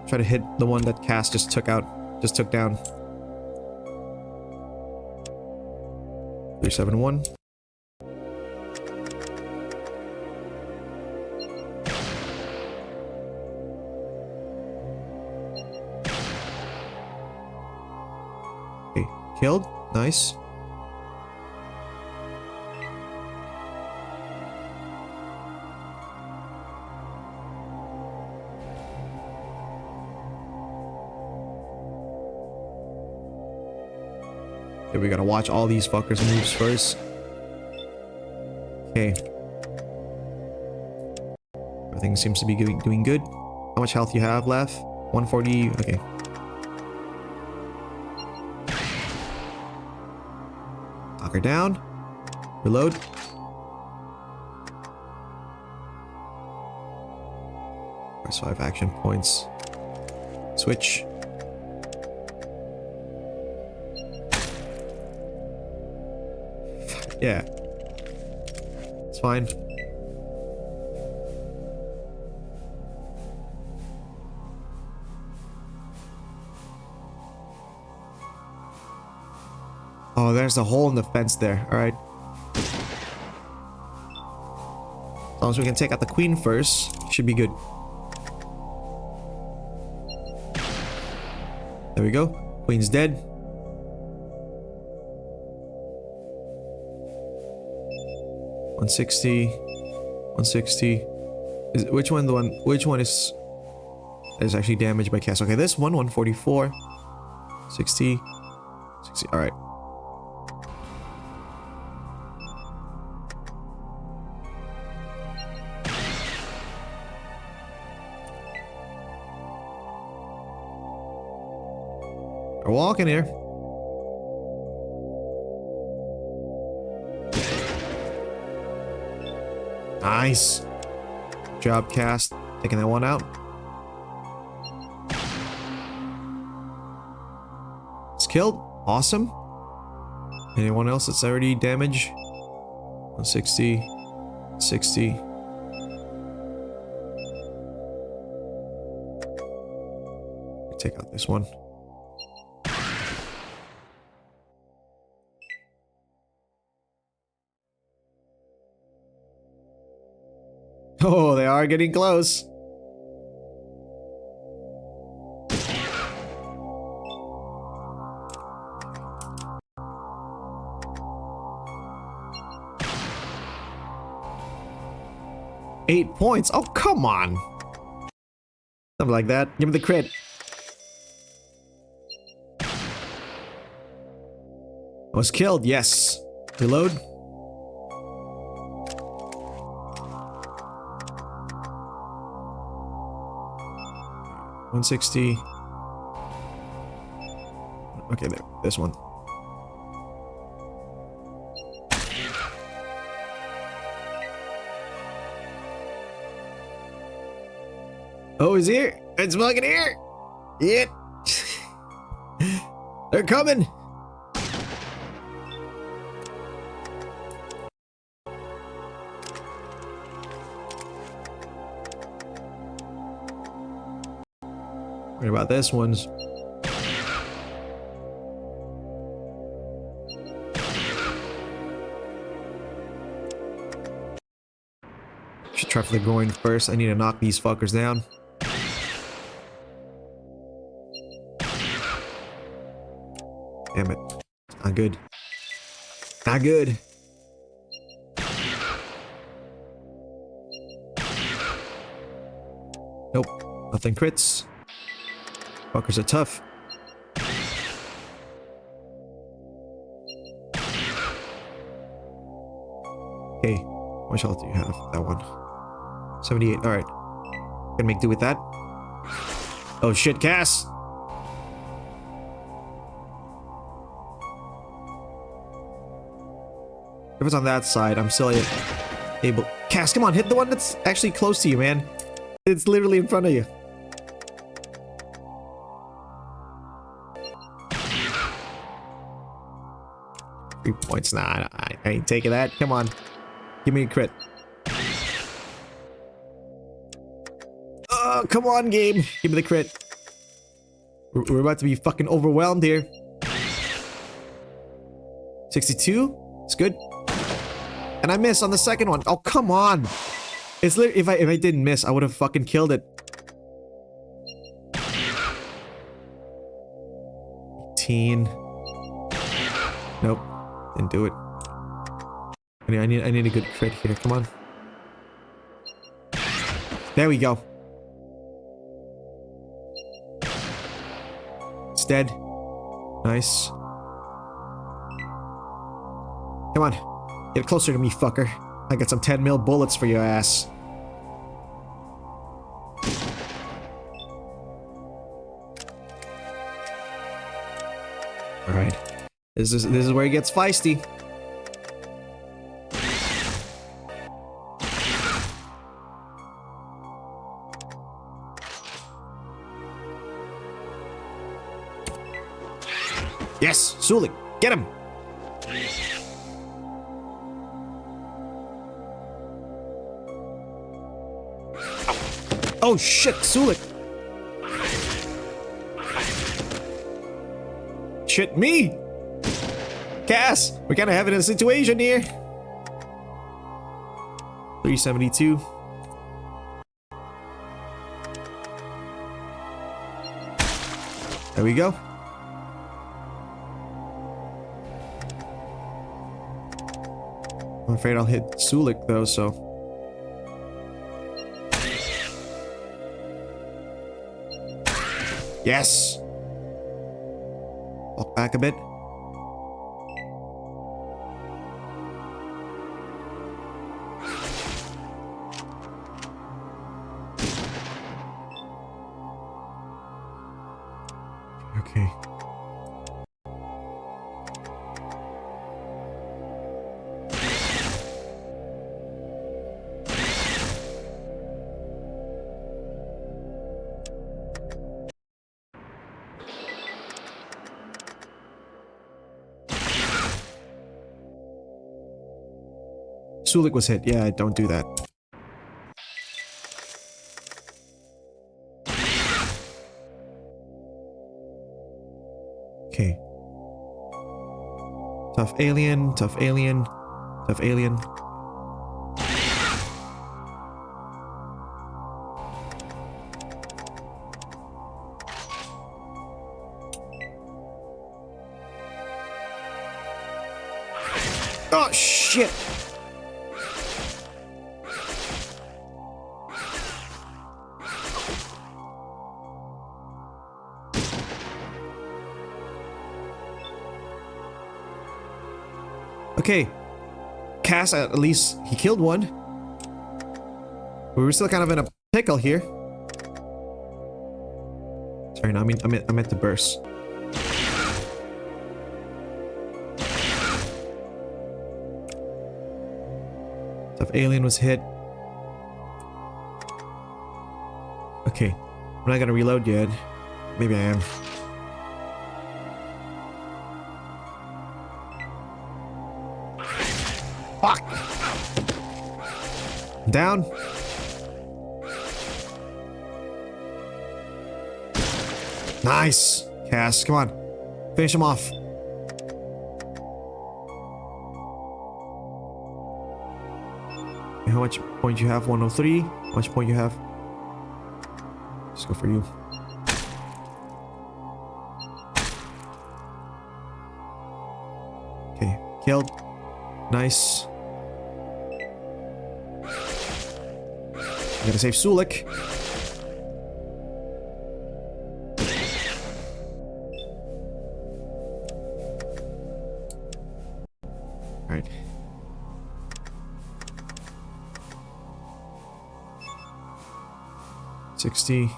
Try to hit the one that Cass just took down. 371. Okay, killed. Nice. Okay, we gotta watch all these fuckers' moves first. Okay. Everything seems to be doing good. How much health you have left? 140. Okay. Knock her down. Reload. Press 5 action points. Switch. Yeah. It's fine. Oh, there's a hole in the fence there. Alright. As long as we can take out the queen first, should be good. There we go. Queen's dead. $160. Which one is actually damaged by cast? Okay, this one, 144. 60. Alright. We're walking here. Nice. Good job, Cast. Taking that one out. It's killed. Awesome. Anyone else that's already damaged? 160. 60. Take out this one. Oh, they are getting close. Eight points. Oh, come on. Something like that. Give me the crit. Was killed. Yes. Reload. $160. Okay, there. This one. Oh, he's here. It's fucking here. Yeah. They're coming. What about this one's? Should try for the groin first. I need to knock these fuckers down. Damn it. Not good. Not good. Nope. Nothing crits. Fuckers are tough. Okay, how much health do you have? That one. 78, alright. Gonna make do with that. Oh shit, Cass! If it's on that side, I'm still able... Cass, come on, hit the one that's actually close to you, man. It's literally in front of you. Three points. Nah, I ain't taking that. Come on. Give me a crit. Oh, come on, game. Give me the crit. We're about to be fucking overwhelmed here. 62? It's good. And I missed on the second one. Oh, come on. It's literally, if I didn't miss, I would have fucking killed it. 18. Nope. Didn't do it. I need a good crit here. Come on. There we go. It's dead. Nice. Come on. Get closer to me, fucker. I got some 10 mil bullets for your ass. Alright. This is where it gets feisty. Yes! Sulik! Get him! Oh shit, Sulik! Shit me! Cass! We're kinda having a situation here. 372. There we go. I'm afraid I'll hit Sulik though, so... Yes! Walk back a bit. Okay. Sulik was hit. Yeah, don't do that. Okay. Tough alien, tough alien, tough alien. Oh, shit! Okay, Cass, at least he killed one. We were still kind of in a pickle here. Sorry, no, I meant to burst. Tough alien was hit. Okay, I'm not gonna reload yet. Maybe I am. Fuck! Down. Nice! Cass, come on. Finish him off. How much point you have? 103. How much point you have? Let's go for you. Okay, killed. Nice. I gotta save Sulik. Alright. $60.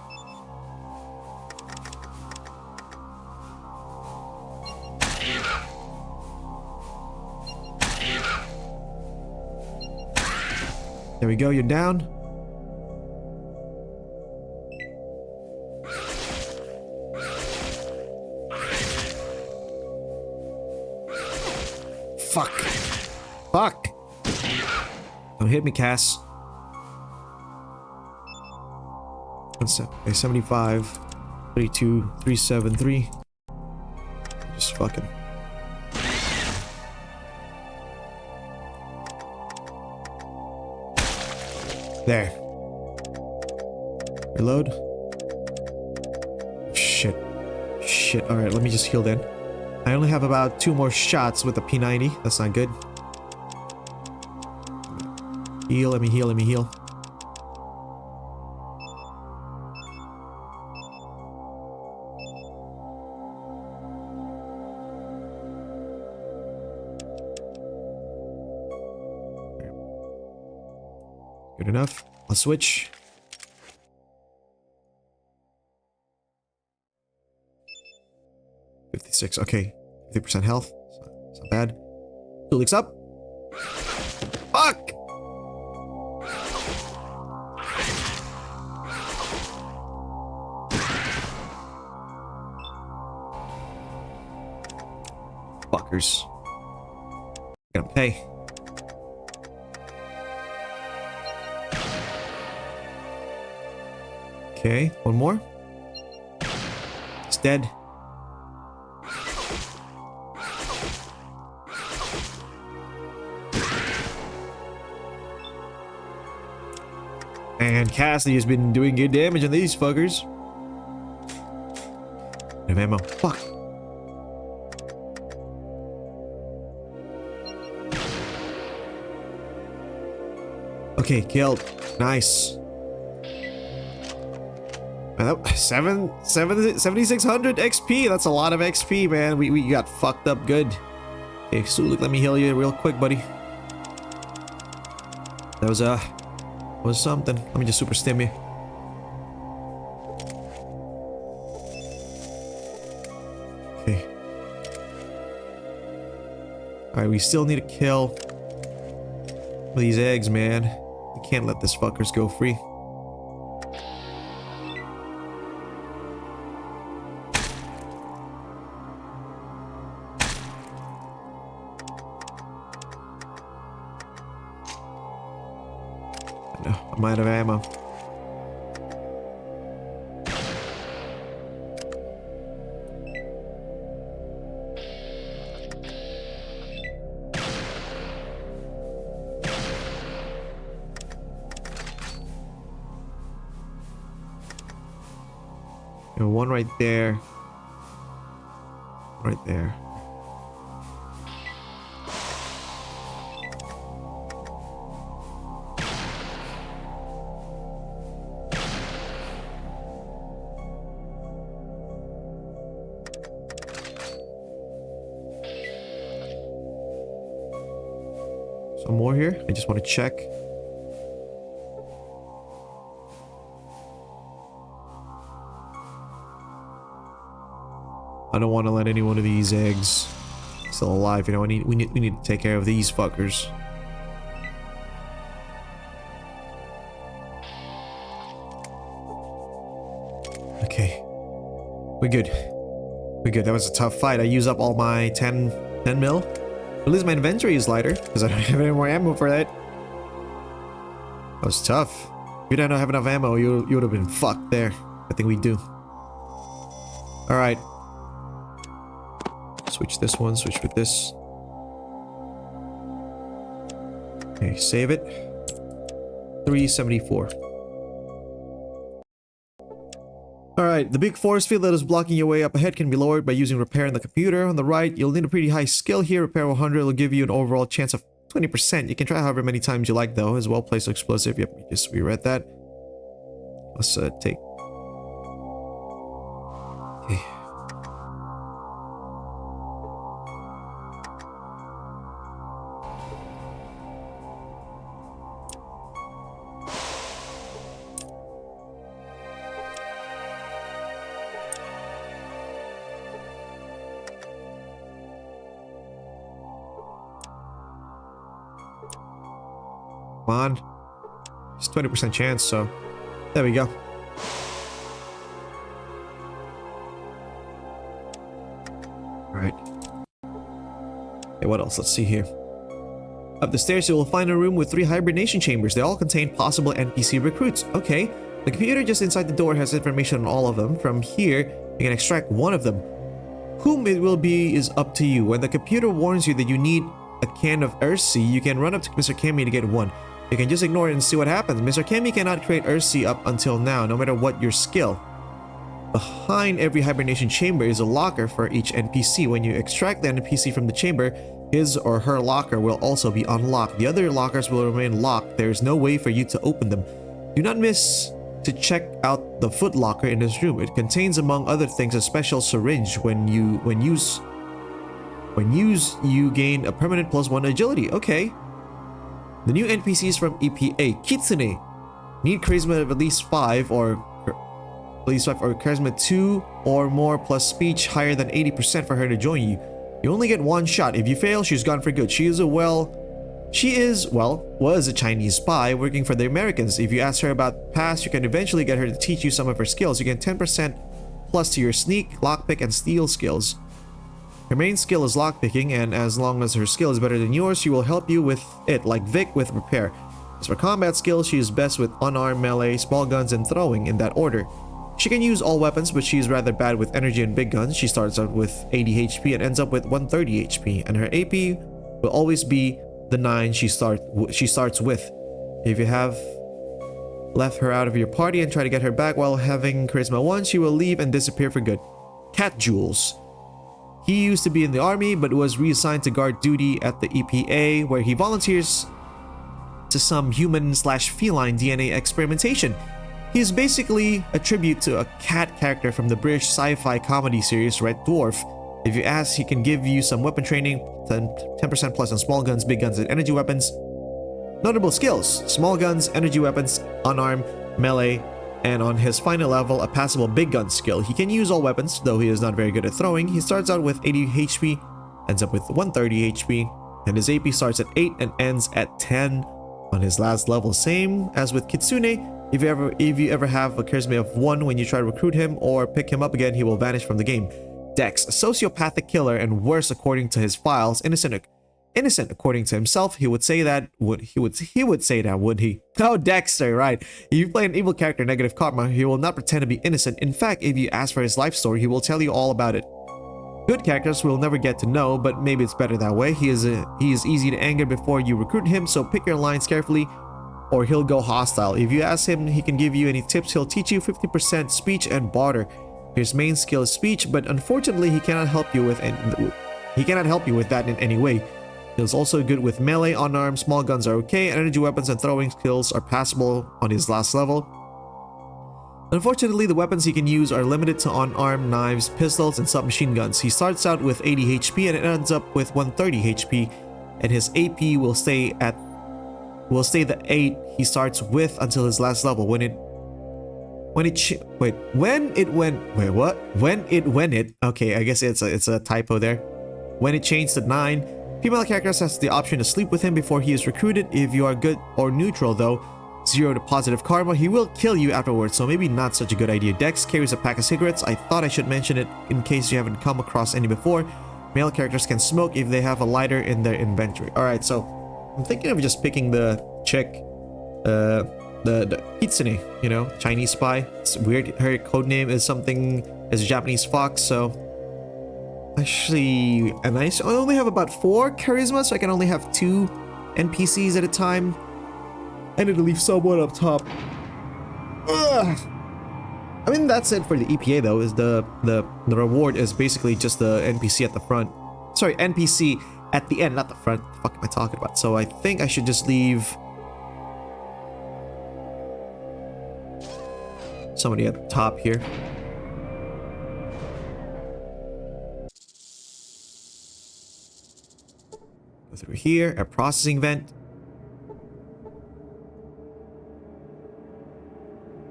There we go, you're down. Fuck. Fuck. Don't hit me, Cass. What's that? Okay, 75. 32. 373. Just fucking. There. Reload. Shit. Shit. Alright, let me just heal then. I only have about 2 more shots with the P90. That's not good. Heal, let me heal, let me heal. Good enough. I'll switch. $56. Okay. 50% health. It's not bad. 2 leaks up. Fuck! Fuckers. Gonna pay. Okay, one more. It's dead. And Cassidy has been doing good damage on these fuckers. No ammo. Fuck. Okay, killed. Nice. 7,600 XP. That's a lot of XP, man. We got fucked up good. Okay, Sulik, let me heal you real quick, buddy. That was something. Let me just super stim you. Okay. Alright, we still need to kill these eggs, man. We can't let this fuckers go free. No, I'm out of ammo. One right there. Right there. Some more here. I just want to check. I don't want to let any one of these eggs still alive. You know, we need to take care of these fuckers. Okay, we're good. We're good. That was a tough fight. I used up all my 10 mil. At least my inventory is lighter because I don't have any more ammo for that. That was tough. If you don't have enough ammo, you would have been fucked there. I think we do. All right. Switch this one, switch with this. Okay, save it. 374. Alright, the big force field that is blocking your way up ahead can be lowered by using repair in the computer. On the right, you'll need a pretty high skill here. Repair 100 will give you an overall chance of 20%. You can try however many times you like though. As well, place explosive. Yep, we just reread that. Let's take... Okay. Come on. It's 20% chance, so there we go. Alright. Okay, what else? Let's see here. Up the stairs, you will find a room with 3 hibernation chambers. They all contain possible NPC recruits. Okay. The computer just inside the door has information on all of them. From here, you can extract one of them. Whom it will be is up to you. When the computer warns you that you need a can of Earthsea, you can run up to Mr.Chemmie to get one. You can just ignore it and see what happens. Mr.Chemmie cannot create Earthsea up until now, no matter what your skill. Behind every hibernation chamber is a locker for each NPC. When you extract the NPC from the chamber, his or her locker will also be unlocked. The other lockers will remain locked. There is no way for you to open them. Do not miss to check out the foot locker in this room. It contains, among other things, a special syringe. When used, you gain a permanent +1 agility. Okay. The new NPCs from EPA. Kitsune. Need charisma of at least 5 or charisma 2 or more plus speech higher than 80% for her to join you. You only get 1 shot. If you fail, she's gone for good. She was a Chinese spy working for the Americans. If you ask her about past, you can eventually get her to teach you some of her skills. You get 10% plus to your sneak, lockpick, and steal skills. Her main skill is lockpicking, and as long as her skill is better than yours, she will help you with it, like Vic with repair. As for combat skills, she is best with unarmed, melee, small guns, and throwing in that order. She can use all weapons, but she is rather bad with energy and big guns. She starts out with 80 HP and ends up with 130 HP, and her AP will always be the 9 she starts with. If you have left her out of your party and try to get her back while having charisma 1, she will leave and disappear for good. Cat Jules. He used to be in the army but was reassigned to guard duty at the EPA, where he volunteers to some human/feline DNA experimentation. He is basically a tribute to a cat character from the British sci-fi comedy series Red Dwarf. If you ask, he can give you some weapon training, 10% plus on small guns, big guns, and energy weapons. Notable skills: small guns, energy weapons, unarmed, melee, and on his final level, a passable big gun skill. He can use all weapons, though he is not very good at throwing. He starts out with 80 HP, ends up with 130 HP, and his AP starts at 8 and ends at 10 on his last level. Same as with Kitsune. If you ever have a charisma of 1 when you try to recruit him or pick him up again, he will vanish from the game. Dex, a sociopathic killer and worse according to his files. Innocent according to himself. He would say that, would he? Oh, Dexter, right. If you play an evil character, negative karma, he will not pretend to be innocent. In fact, if you ask for his life story, he will tell you all about it. Good characters we'll never get to know, but maybe it's better that way. He is easy to anger before you recruit him, so pick your lines carefully or he'll go hostile. If you ask him, he can give you any tips. He'll teach you 50% speech and barter. His main skill is speech, but unfortunately he cannot help you with that in any way. He's also good with melee, unarmed, small guns are okay, and energy weapons and throwing skills are passable on his last level. Unfortunately, the weapons he can use are limited to unarmed knives, pistols, and submachine guns. He starts out with 80 HP and it ends up with 130 HP, and his AP will stay the 8 he starts with until his last level. When it okay, I guess it's a typo there. When it changed to 9, female characters has the option to sleep with him before he is recruited. If you are good or neutral though, 0 to positive karma, he will kill you afterwards, so maybe not such a good idea. Dex carries a pack of cigarettes. I thought I should mention it in case you haven't come across any before. Male characters can smoke if they have a lighter in their inventory. Alright, so I'm thinking of just picking the chick, the Kitsune, you know, Chinese spy. It's weird, her codename is a Japanese fox, so actually, and I only have about 4 charisma, so I can only have 2 NPCs at a time. I need to leave someone up top. Ugh. I mean, that's it for the EPA though, is the reward is basically just the NPC at the front. Sorry, NPC at the end, not the front. What the fuck am I talking about? So I think I should just leave somebody at the top here. Go through here, a processing vent.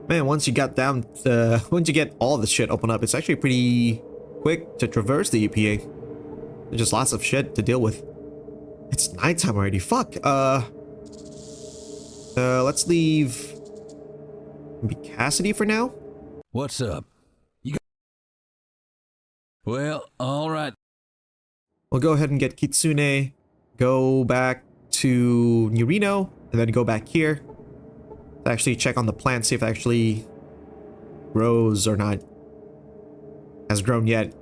Man, once you get all the shit open up, it's actually pretty quick to traverse the EPA. There's just lots of shit to deal with. It's nighttime already. Fuck. Let's leave maybe Cassidy for now. What's up? Well, all right. We'll go ahead and get Kitsune, go back to New Reno, and then go back here to actually check on the plant, see if it actually grows or not. Has grown yet.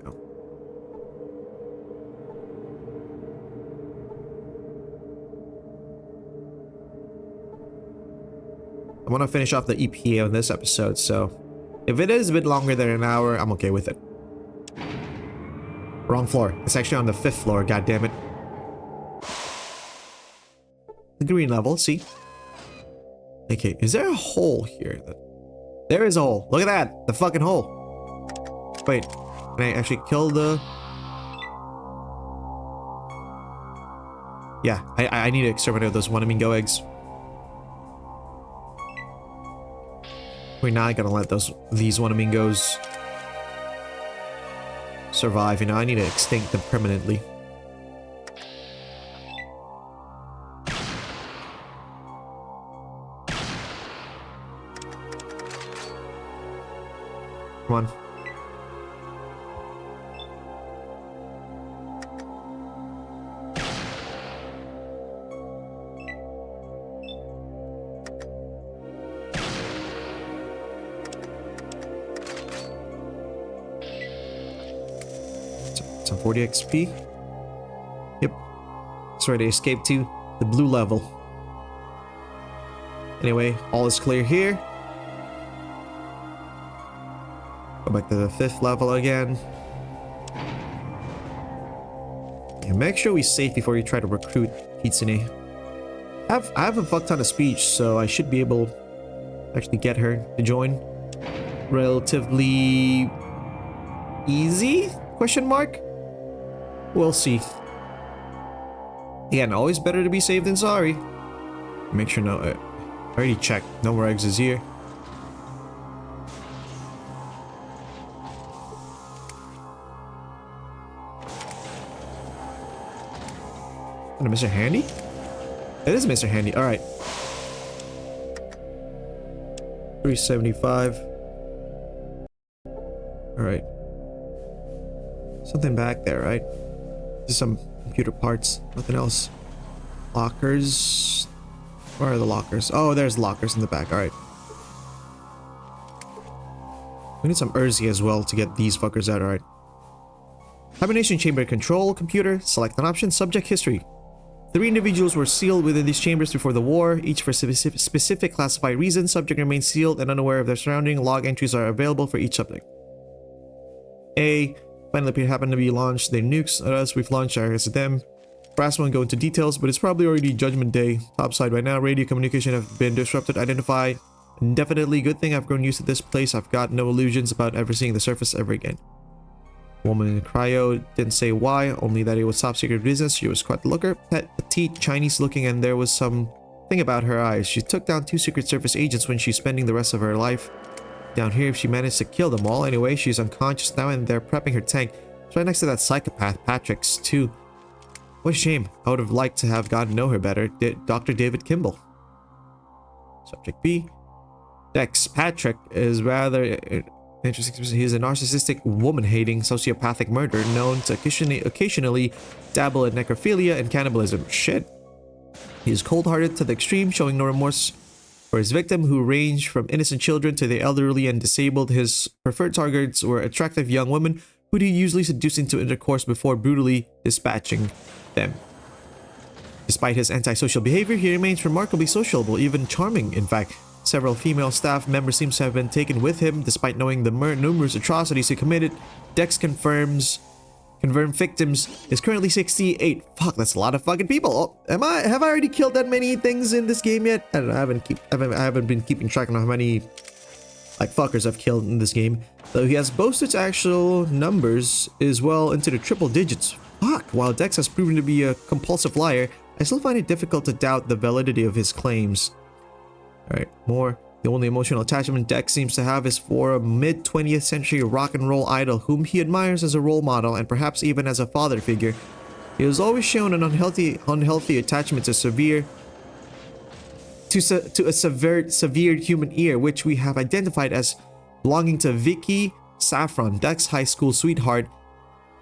I want to finish off the EPA on this episode, so if it is a bit longer than an hour, I'm okay with it. Wrong floor. It's actually on the 5th floor, god damn it. The green level, see? Okay, is there a hole here? There is a hole. Look at that! The fucking hole. Wait, can I actually kill the... Yeah, I need to exterminate those Wanamingo eggs. We're not gonna let these Wanamingos survive, you know, I need to extinct them permanently. Come on. Some 40 XP. Yep. It's ready to escape to the blue level. Anyway, all is clear here. Go back to the 5th level again. Yeah, make sure we save before you try to recruit Kitsune. I have a fuck ton of speech, so I should be able to actually get her to join relatively easy? Question mark? We'll see. Again, always better to be safe than sorry. Make sure no... I already checked. No more exits here. And Mr. Handy? It is Mr. Handy. Alright. 375. Alright. Something back there, right? Just some computer parts. Nothing else. Lockers. Where are the lockers? Oh, there's lockers in the back. Alright. We need some Urzi as well to get these fuckers out. Alright. Hibernation chamber control computer. Select an option. Subject history. 3 individuals were sealed within these chambers before the war, each for specific classified reasons. Subject remains sealed and unaware of their surrounding. Log entries are available for each subject. A. Finally happened to be launched. Their nukes. Us, we've launched our them. Brass won't go into details, but it's probably already Judgment Day. Topside right now. Radio communication have been disrupted. Identify. Indefinitely. Good thing I've grown used to this place. I've got no illusions about ever seeing the surface ever again. Woman in cryo didn't say why, only that it was top secret business. She was quite the looker, petite, Chinese looking, and there was something about her eyes. She took down 2 Secret Service agents when she's spending the rest of her life down here. If she managed to kill them all, anyway, she's unconscious now and they're prepping her tank. It's right next to that psychopath, Patrick's too. What a shame. I would have liked to have gotten to know her better. Dr. David Kimball. Subject B. Dex. Patrick is rather... interesting. He's a narcissistic, woman-hating, sociopathic murderer known to occasionally dabble in necrophilia and cannibalism. Shit. He is cold-hearted to the extreme, showing no remorse for his victim, who ranged from innocent children to the elderly and disabled. His preferred targets were attractive young women, who he usually seduced into intercourse before brutally dispatching them. Despite his antisocial behavior, he remains remarkably sociable, even charming, in fact. Several female staff members seem to have been taken with him, despite knowing the numerous atrocities he committed. Dex confirmed victims is currently 68. Fuck, that's a lot of fucking people. Oh, have I already killed that many things in this game yet? I don't know. I haven't been keeping track of how many like fuckers I've killed in this game. Though he has boasted actual numbers is well into the triple digits. Fuck, while Dex has proven to be a compulsive liar, I still find it difficult to doubt the validity of his claims. Alright, more. The only emotional attachment Dex seems to have is for a mid-20th century rock and roll idol whom he admires as a role model and perhaps even as a father figure. He has always shown an unhealthy attachment to severe to a severe human ear, which we have identified as belonging to Vicky Saffron, Dex High School sweetheart,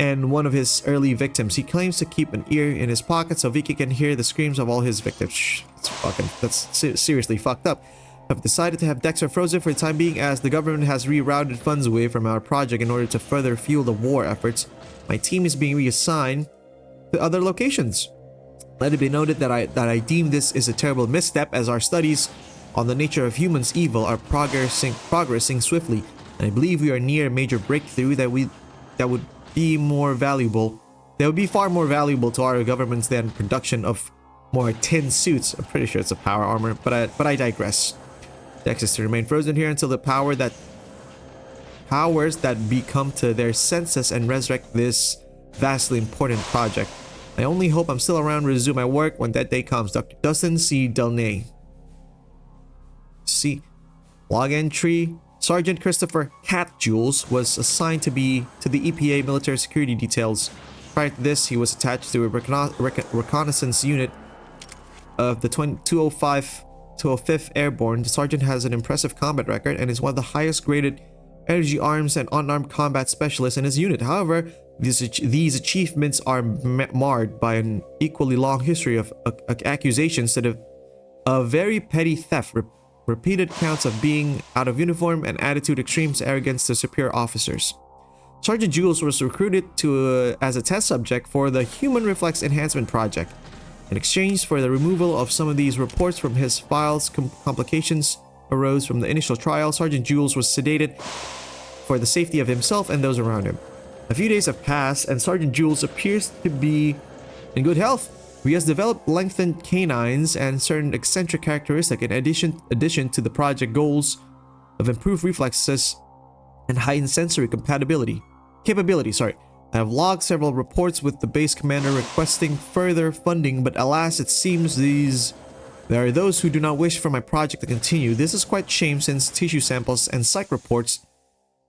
and one of his early victims. He claims to keep an ear in his pocket so Vicky can hear the screams of all his victims. Shh, that's seriously fucked up. I've decided to have Dexter frozen for the time being, as the government has rerouted funds away from our project in order to further fuel the war efforts. My team is being reassigned to other locations. Let it be noted that I deem this is a terrible misstep, as our studies on the nature of humans' evil are progressing swiftly, and I believe we are near a major breakthrough that would be far more valuable to our governments than production of more tin suits. I'm pretty sure it's a power armor, but I digress. Dex is to remain frozen here until the powers that become to their senses and resurrect this vastly important project. I only hope I'm still around to resume my work when that day comes. Dr. Dustin C. Delnay. See, log entry. Sergeant Christopher Cat Jules was assigned to the EPA military security details. Prior to this, he was attached to a reconnaissance unit of the 205th Airborne. The sergeant has an impressive combat record and is one of the highest graded energy arms and unarmed combat specialists in his unit. However, these achievements are marred by an equally long history of accusations of very petty theft, repeated counts of being out of uniform, and attitude extremes arrogance to superior officers. Sergeant Jules was recruited as a test subject for the Human Reflex Enhancement Project. In exchange for the removal of some of these reports from his files, complications arose from the initial trial. Sergeant Jules was sedated for the safety of himself and those around him. A few days have passed, and Sergeant Jules appears to be in good health. He has developed lengthened canines and certain eccentric characteristics in addition to the project goals of improved reflexes and heightened sensory capability. I have logged several reports with the base commander requesting further funding, but alas, it seems there are those who do not wish for my project to continue. This is quite a shame, since tissue samples and psych reports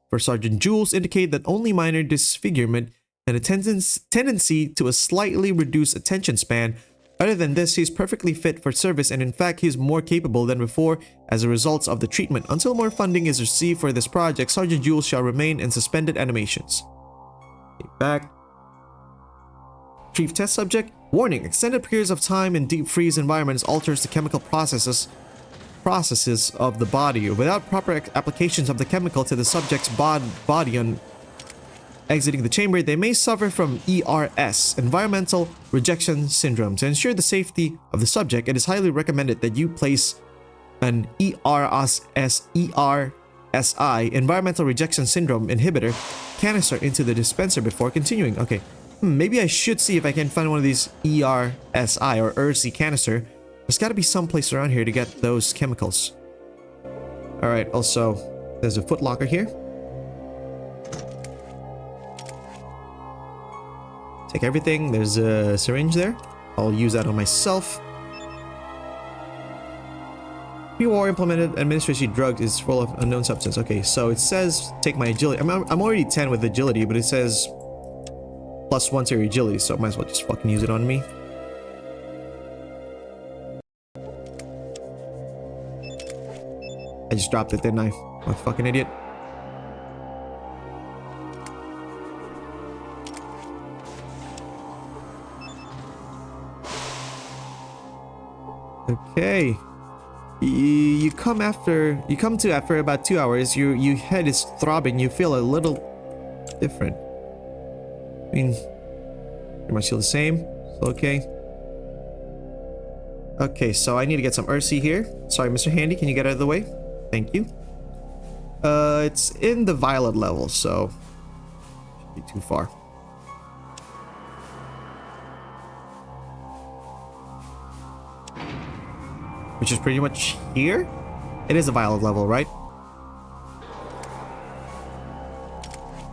for Sergeant Jules indicate that only minor disfigurement and a tendency to a slightly reduced attention span. Other than this, he's perfectly fit for service, and in fact, he's more capable than before as a result of the treatment. Until more funding is received for this project, Sergeant Jules shall remain in suspended animations. Back. Chief test subject. Warning: extended periods of time in deep freeze environments alters the chemical processes of the body. Without proper applications of the chemical to the subject's body on exiting the chamber, they may suffer from ERS, environmental rejection syndrome. To ensure the safety of the subject, it is highly recommended that you place an ERSI, environmental rejection syndrome inhibitor, canister into the dispenser before continuing. Okay, maybe I should see if I can find one of these ERSI or ERSI canister. There's got to be some place around here to get those chemicals. Alright, also, there's a footlocker here. Take everything. There's a syringe there. I'll use that on myself. Pre-war implemented administration drug is full of unknown substance. Okay, so it says take my agility. I'm already 10 with agility, but it says +1 to your agility, so I might as well just fucking use it on me. I just dropped it, didn't I? I'm a fucking idiot. Okay. You come to after about 2 hours. Your head is throbbing. You feel a little different. I mean, pretty much feel the same. So okay. Okay, so I need to get some Ursi here. Sorry, Mr. Handy, can you get out of the way? Thank you. It's in the violet level, so shouldn't be too far. Which is pretty much here? It is a violet level, right?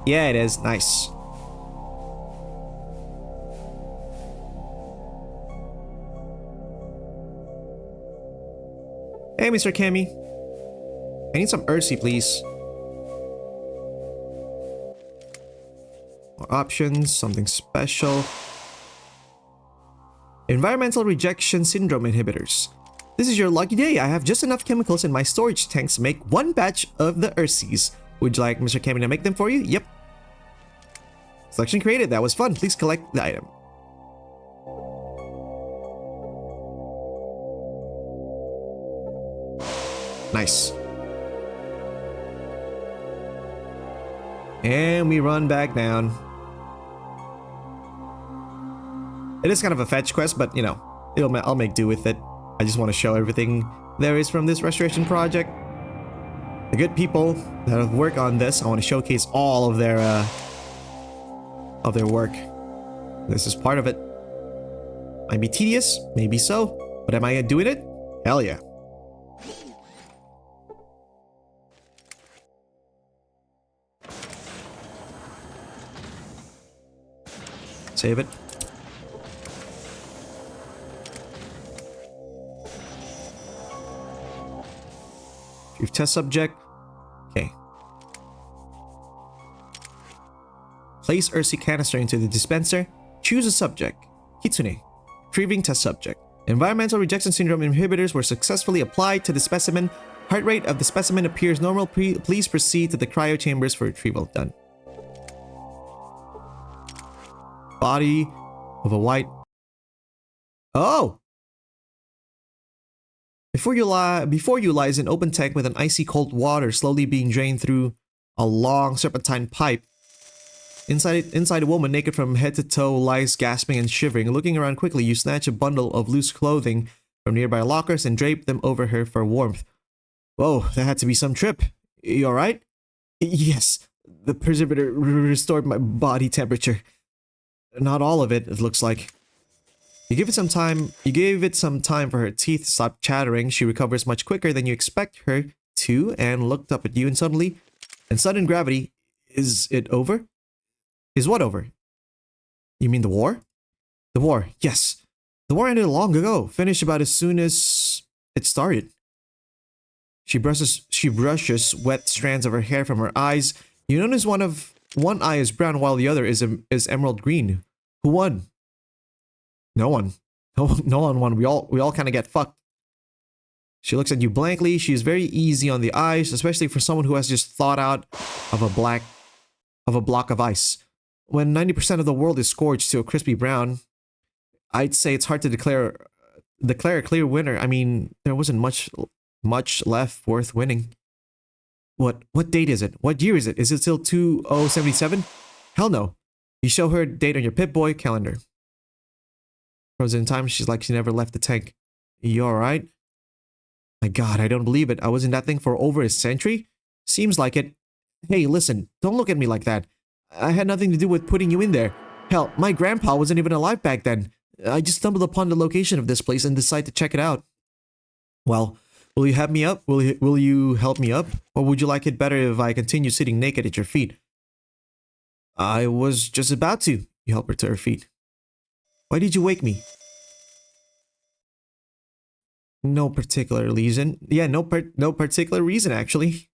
Yeah, it is. Nice. Hey, Mr.Chemmie. I need some Ursi, please. More options, something special. Environmental rejection syndrome inhibitors. This is your lucky day. I have just enough chemicals in my storage tanks to make one batch of the Ursies. Would you like Mr. Chemmie to make them for you? Yep. Selection created. That was fun. Please collect the item. Nice. And we run back down. It is kind of a fetch quest, but you know, I'll make do with it. I just want to show everything there is from this restoration project. The good people that have worked on this, I want to showcase all of their work. This is part of it. Might be tedious, maybe so, but am I doing it? Hell yeah. Save it. Retrieve test subject. Okay. Place Ursi canister into the dispenser. Choose a subject. Kitsune. Retrieving test subject. Environmental rejection syndrome inhibitors were successfully applied to the specimen. Heart rate of the specimen appears normal. Please proceed to the cryo chambers for retrieval. Done. Body of a white. Oh! Before you lies an open tank with an icy cold water slowly being drained through a long serpentine pipe. Inside a woman naked from head to toe lies gasping and shivering. Looking around quickly, you snatch a bundle of loose clothing from nearby lockers and drape them over her for warmth. Whoa, that had to be some trip. You alright? Yes, the preservator restored my body temperature. Not all of it looks like. You gave it some time for her teeth to stop chattering. She recovers much quicker than you expect her to and looked up at you and sudden gravity. Is it over? Is what over? You mean the war? The war, yes. The war ended long ago, finished about as soon as it started. She brushes wet strands of her hair from her eyes. You notice one eye is brown while the other is emerald green. Who won? No one. No one won. We all kind of get fucked. She looks at you blankly. She's very easy on the eyes, especially for someone who has just thawed out of a block of ice. When 90% of the world is scorched to a crispy brown, I'd say it's hard to declare a clear winner. I mean, there wasn't much left worth winning. What date is it? What year is it? Is it still 2077? Hell no. You show her date on your Pip-Boy calendar. Frozen in time, she's like she never left the tank. You alright? My god, I don't believe it. I was in that thing for over a century? Seems like it. Hey, listen, don't look at me like that. I had nothing to do with putting you in there. Hell, my grandpa wasn't even alive back then. I just stumbled upon the location of this place and decided to check it out. Well, will you help me up? Will you help me up? Or would you like it better if I continue sitting naked at your feet? I was just about to. You help her to her feet. Why did you wake me? No particular reason. Yeah, no particular reason, actually.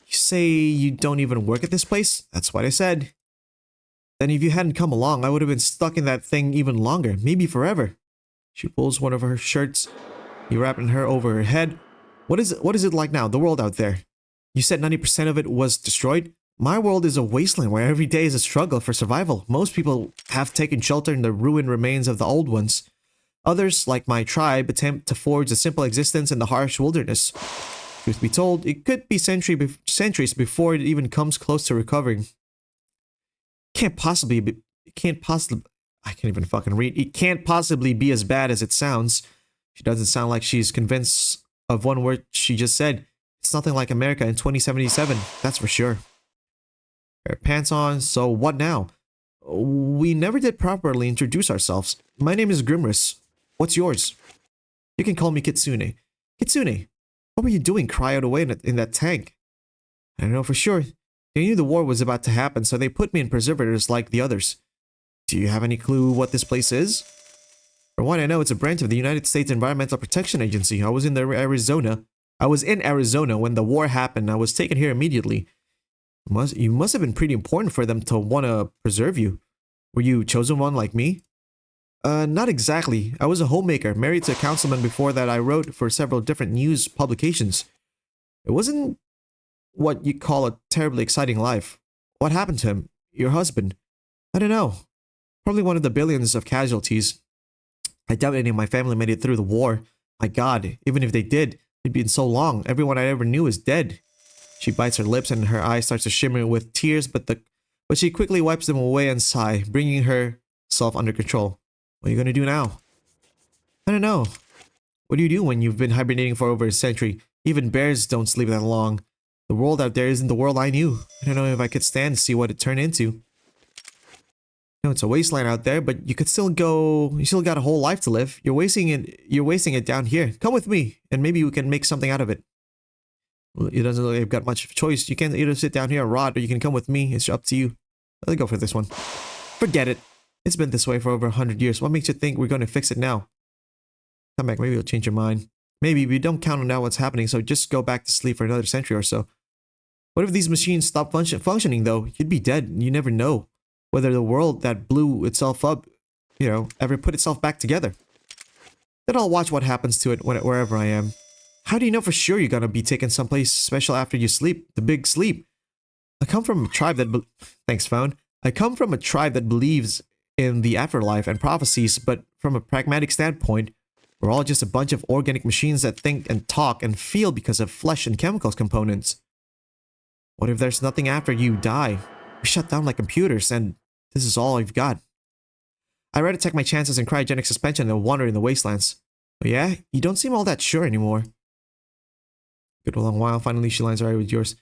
You say you don't even work at this place? That's what I said. Then if you hadn't come along, I would have been stuck in that thing even longer, maybe forever. She pulls one of her shirts. You wrap her over her head. What is it like now, the world out there? You said 90% of it was destroyed? My world is a wasteland where every day is a struggle for survival. Most people have taken shelter in the ruined remains of the old ones. Others, like my tribe, attempt to forge a simple existence in the harsh wilderness. Truth be told, it could be centuries before it even comes close to recovering. I can't even fucking read. It can't possibly be as bad as it sounds. She doesn't sound like she's convinced of one word she just said. It's nothing like America in 2077, that's for sure. Pair of pants on, so what now? We never did properly introduce ourselves. My name is Grimrist. What's yours? You can call me Kitsune. Kitsune, what were you doing cryoed away in that tank? I don't know for sure. They knew the war was about to happen, so they put me in preservators like the others. Do you have any clue what this place is? For one, I know it's a branch of the United States Environmental Protection Agency. I was in Arizona when the war happened. I was taken here immediately. You must have been pretty important for them to want to preserve you. Were you chosen one like me? Not exactly. I was a homemaker, married to a councilman. Before that, I wrote for several different news publications. It wasn't what you call a terribly exciting life. What happened to him? Your husband? I don't know. Probably one of the billions of casualties. I doubt any of my family made it through the war. My God, even if they did, it'd been so long. Everyone I ever knew is dead. She bites her lips and her eyes starts to shimmer with tears, but she quickly wipes them away and sigh, bringing herself under control. What are you gonna do now? I don't know. What do you do when you've been hibernating for over a century? Even bears don't sleep that long. The world out there isn't the world I knew. I don't know if I could stand to see what it turned into. You know, it's a wasteland out there, but you could still go. You still got a whole life to live. You're wasting it. You're wasting it down here. Come with me, and maybe we can make something out of it. Well, it doesn't look like you've got much choice. You can either sit down here and rot, or you can come with me. It's up to you. Let's go for this one. Forget it. It's been this way for over 100 years. What makes you think we're going to fix it now? Come back. Maybe you'll change your mind. Maybe we don't count on now what's happening, so just go back to sleep for another century or so. What if these machines stop functioning, though? You'd be dead. You never know whether the world that blew itself up, ever put itself back together. Then I'll watch what happens to it wherever I am. How do you know for sure you're gonna be taken someplace special after you sleep? The big sleep. I come from a tribe that... Thanks, phone. I come from a tribe that believes in the afterlife and prophecies, but from a pragmatic standpoint, we're all just a bunch of organic machines that think and talk and feel because of flesh and chemicals components. What if there's nothing after you die? We shut down like computers, and this is all I've got. I'd rather take my chances in cryogenic suspension than wander in the wastelands. Oh yeah? You don't seem all that sure anymore. Good a long while, finally she lines right with yours.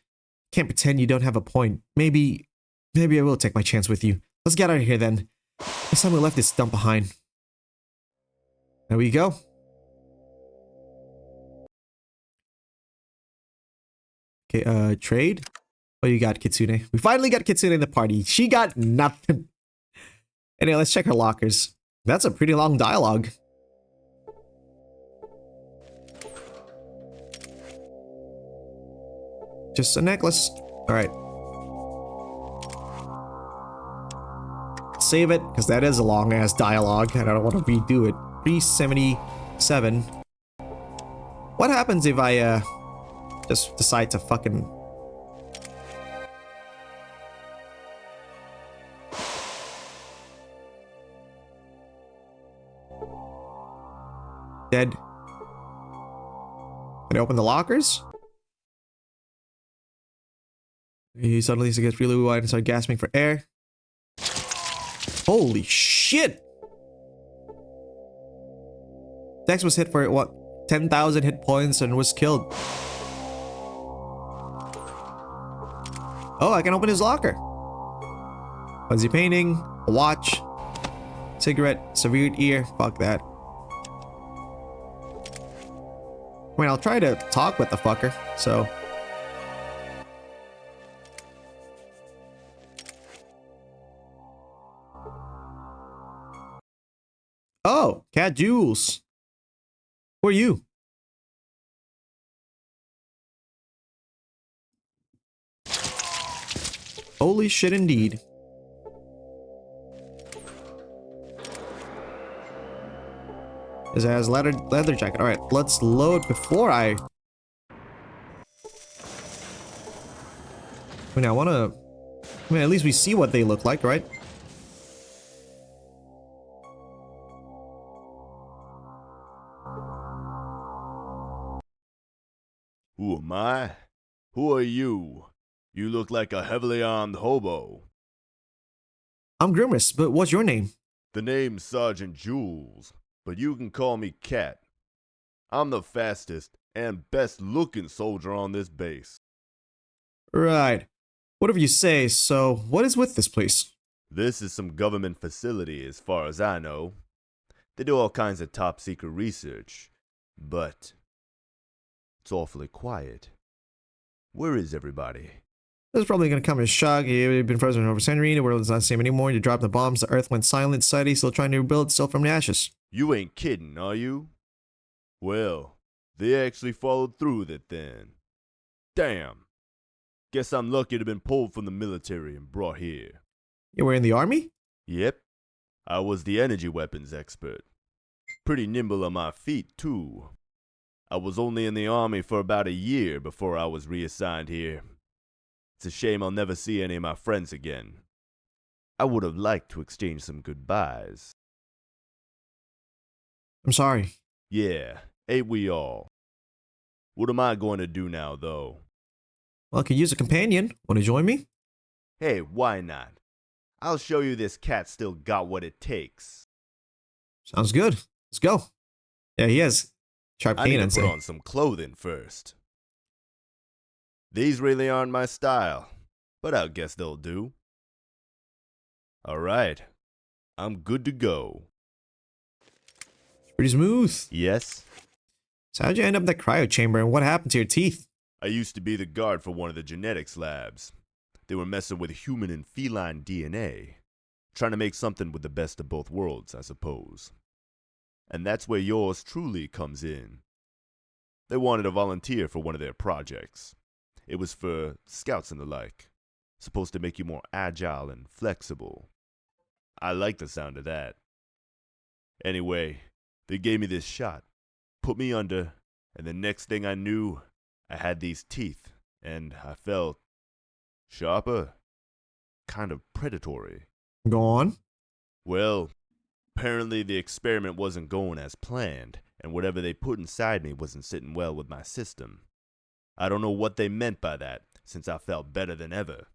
Can't pretend you don't have a point. Maybe I will take my chance with you. Let's get out of here then. It's time we left this dump behind. There we go. Okay, trade? What do you got, Kitsune? We finally got Kitsune in the party. She got nothing. Anyway, let's check her lockers. That's a pretty long dialogue. Just a necklace. Alright. Save it, because that is a long-ass dialogue, and I don't want to redo it. 377. What happens if I, just decide to fucking... Dead. Can I open the lockers? He suddenly gets really wide and starts gasping for air. Holy shit! Dex was hit for what? 10,000 hit points and was killed. Oh, I can open his locker. Fuzzy painting, a watch, cigarette, severed ear. Fuck that. I mean, I'll try to talk with the fucker, so... Oh, Cat Jules. Who are you? Holy shit indeed. This has leather jacket. Alright, let's load before I mean, at least we see what they look like, right? Who am I? Who are you? You look like a heavily armed hobo. I'm Grimrist, but what's your name? The name's Sergeant Jules, but you can call me Cat. I'm the fastest and best looking soldier on this base. Right. Whatever you say, so what is with this place? This is some government facility as far as I know. They do all kinds of top secret research, but it's awfully quiet. Where is everybody? This is probably gonna come as a shock. You've been frozen over a century. The world is not the same anymore. You dropped the bombs. The Earth went silent. Society still trying to rebuild itself from the ashes. You ain't kidding, are you? Well, they actually followed through with it then. Damn. Guess I'm lucky to have been pulled from the military and brought here. You were in the army? Yep. I was the energy weapons expert. Pretty nimble on my feet, too. I was only in the army for about a year before I was reassigned here. It's a shame I'll never see any of my friends again. I would have liked to exchange some goodbyes. I'm sorry. Yeah, ain't we all? What am I going to do now, though? Well, I could use a companion. Want to join me? Hey, why not? I'll show you this cat still got what it takes. Sounds good. Let's go. Yeah, he has sharp I need canines. to put on some clothing first. These really aren't my style, but I guess they'll do. Alright, I'm good to go. Pretty smooth. Yes? So how'd you end up in that cryo chamber and what happened to your teeth? I used to be the guard for one of the genetics labs. They were messing with human and feline DNA. Trying to make something with the best of both worlds, I suppose. And that's where yours truly comes in. They wanted a volunteer for one of their projects. It was for scouts and the like. Supposed to make you more agile and flexible. I like the sound of that. Anyway, they gave me this shot. Put me under, and the next thing I knew, I had these teeth, and I felt sharper, kind of predatory. Go on. Well, apparently the experiment wasn't going as planned, and whatever they put inside me wasn't sitting well with my system. I don't know what they meant by that, since I felt better than ever.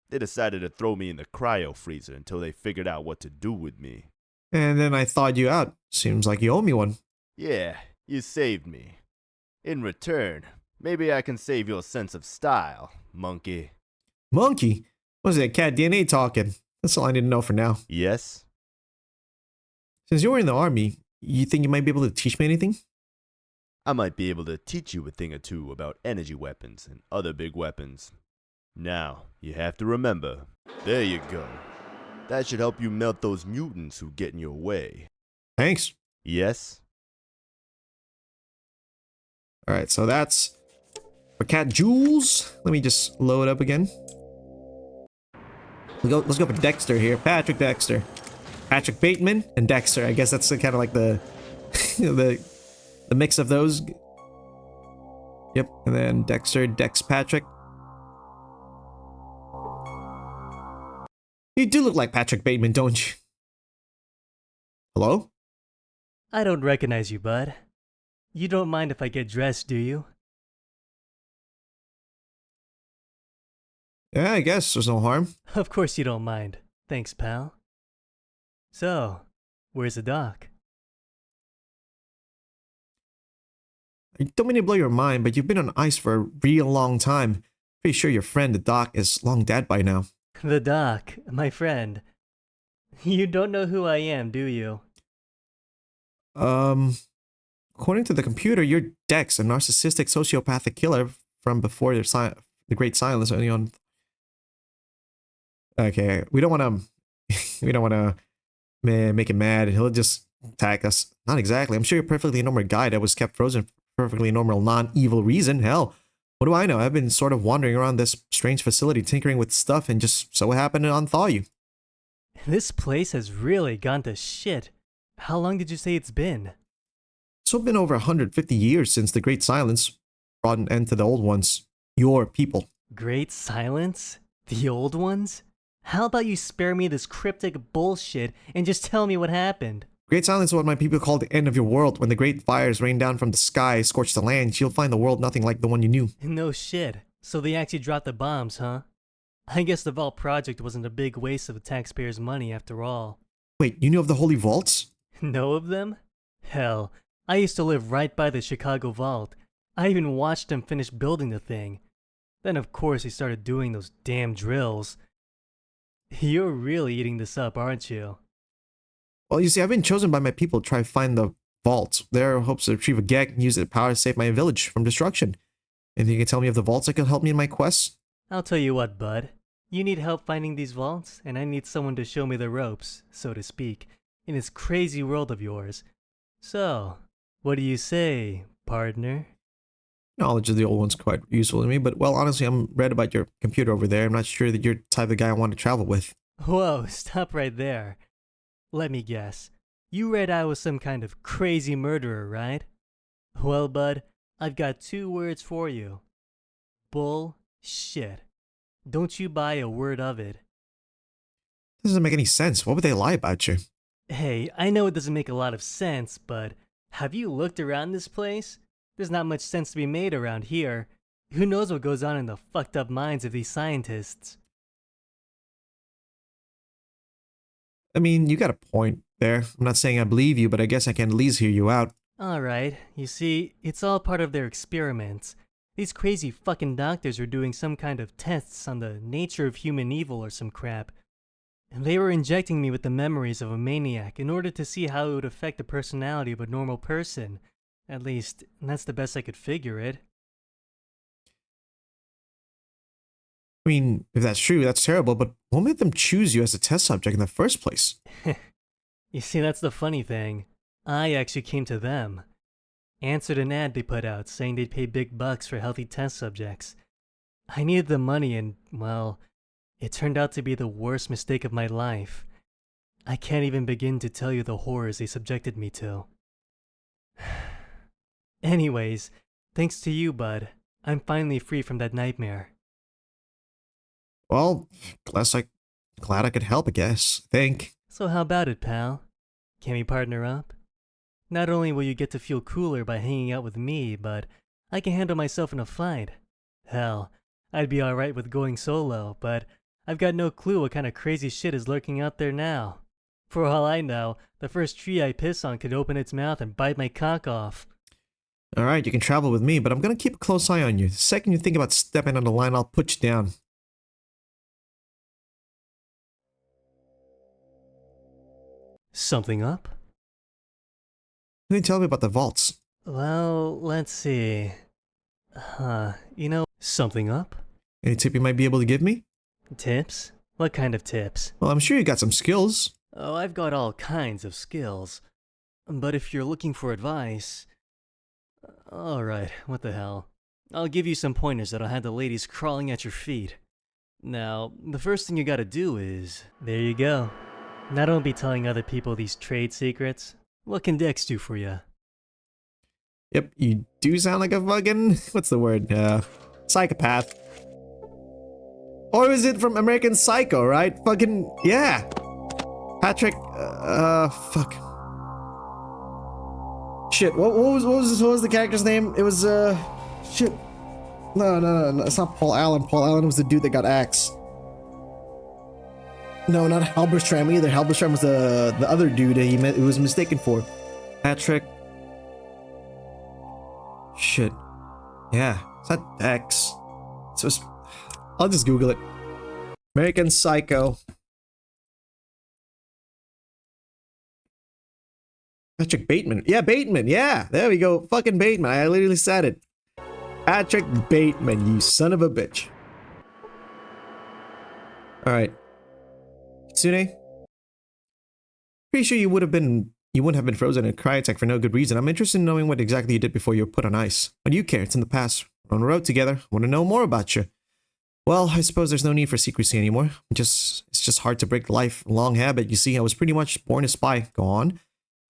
They decided to throw me in the cryo freezer until they figured out what to do with me. And then I thawed you out. Seems like you owe me one. Yeah, you saved me. In return, maybe I can save your sense of style, monkey. Monkey? Was it cat DNA talking? That's all I need to know for now. Yes? Since you were in the army, you think you might be able to teach me anything? I might be able to teach you a thing or two about energy weapons and other big weapons. Now, you have to remember. There you go. That should help you melt those mutants who get in your way. Thanks. Yes? Alright, so that's for Cat Jules. Let me just load up again. Let's go for Dexter here. Patrick Dexter. Patrick Bateman and Dexter. I guess that's kind of like the the mix of those. Yep, and then Dexter, Dex Patrick. You do look like Patrick Bateman, don't you? Hello? I don't recognize you, bud. You don't mind if I get dressed, do you? Yeah, I guess there's no harm. Of course you don't mind. Thanks, pal. So, where's the doc? I don't mean to blow your mind, but you've been on ice for a real long time. Pretty sure your friend, the doc, is long dead by now. The doc, my friend. You don't know who I am, do you? According to the computer, you're Dex, a narcissistic sociopathic killer from before the Great Silence. Only on. Okay, we don't want to make him mad. He'll just attack us. Not exactly. I'm sure you're a perfectly normal guy that was kept frozen for perfectly normal, non-evil reason. Hell, what do I know? I've been sort of wandering around this strange facility, tinkering with stuff, and just so happened to unthaw you. This place has really gone to shit. How long did you say it's been? It's been over 150 years since the Great Silence brought an end to the old ones. Your people. Great Silence? The old ones? How about you spare me this cryptic bullshit and just tell me what happened? Great Silence is what my people call the end of your world. When the great fires rain down from the sky, scorch the land, you'll find the world nothing like the one you knew. No shit. So they actually dropped the bombs, huh? I guess the Vault project wasn't a big waste of the taxpayers' money after all. Wait, you knew of the Holy Vaults? Know of them? Hell, I used to live right by the Chicago Vault. I even watched them finish building the thing. Then of course they started doing those damn drills. You're really eating this up, aren't you? Well, you see, I've been chosen by my people to try to find the vaults. Their hopes to retrieve a gag and use the power to save my village from destruction. Anything you can tell me of the vaults that could help me in my quest? I'll tell you what, bud. You need help finding these vaults, and I need someone to show me the ropes, so to speak, in this crazy world of yours. So, what do you say, partner? Knowledge of the old one's quite useful to me, but well, honestly, I'm read about your computer over there. I'm not sure that you're the type of guy I want to travel with. Whoa, stop right there. let me guess. You read I was some kind of crazy murderer, right? Well, bud, I've got 2 words for you. Bullshit. Don't you buy a word of it. Doesn't make any sense. What would they lie about you? Hey, I know it doesn't make a lot of sense, but have you looked around this place? There's not much sense to be made around here. Who knows what goes on in the fucked up minds of these scientists? I mean, you got a point there. I'm not saying I believe you, but I guess I can at least hear you out. Alright, you see, it's all part of their experiments. These crazy fucking doctors were doing some kind of tests on the nature of human evil or some crap. And they were injecting me with the memories of a maniac in order to see how it would affect the personality of a normal person. At least, that's the best I could figure it. I mean, if that's true, that's terrible, but what made them choose you as a test subject in the first place? You see, that's the funny thing. I actually came to them. Answered an ad they put out saying they'd pay big bucks for healthy test subjects. I needed the money and, well, it turned out to be the worst mistake of my life. I can't even begin to tell you the horrors they subjected me to. Anyways, thanks to you, bud, I'm finally free from that nightmare. Well, glad I could help, I guess. I think. So how about it, pal? Can we partner up? Not only will you get to feel cooler by hanging out with me, but I can handle myself in a fight. Hell, I'd be alright with going solo, but I've got no clue what kind of crazy shit is lurking out there now. For all I know, the first tree I piss on could open its mouth and bite my cock off. Alright, you can travel with me, but I'm gonna keep a close eye on you. The second you think about stepping on the line, I'll put you down. Something up? You didn't tell me about the vaults. Well, let's see. Something up? Any tip you might be able to give me? Tips? What kind of tips? Well, I'm sure you got some skills. Oh, I've got all kinds of skills. But if you're looking for advice... Alright, what the hell. I'll give you some pointers that'll have the ladies crawling at your feet. Now, the first thing you gotta do is... There you go. Now don't be telling other people these trade secrets. What can Dex do for you? Yep, you do sound like a fucking... What's the word? Psychopath. Or is it from American Psycho, right? Fucking... Yeah. Patrick... fuck. Shit, what was the character's name? It was, shit. No, it's not Paul Allen. Paul Allen was the dude that got axed. No, not Halberstram either. Halberstram was the other dude that he was mistaken for. Patrick. Shit. Yeah, it's not X. So I'll just Google it. American Psycho. Patrick Bateman. Yeah, Bateman. Yeah, there we go. Fucking Bateman. I literally said it. Patrick Bateman, you son of a bitch. Alright. Kitsune? Pretty sure you wouldn't have been frozen in a cryotech for no good reason. I'm interested in knowing what exactly you did before you were put on ice. Why do you care? It's in the past. We're on the road together. I want to know more about you. Well, I suppose there's no need for secrecy anymore. It's just hard to break the lifelong habit. You see, I was pretty much born a spy. Go on.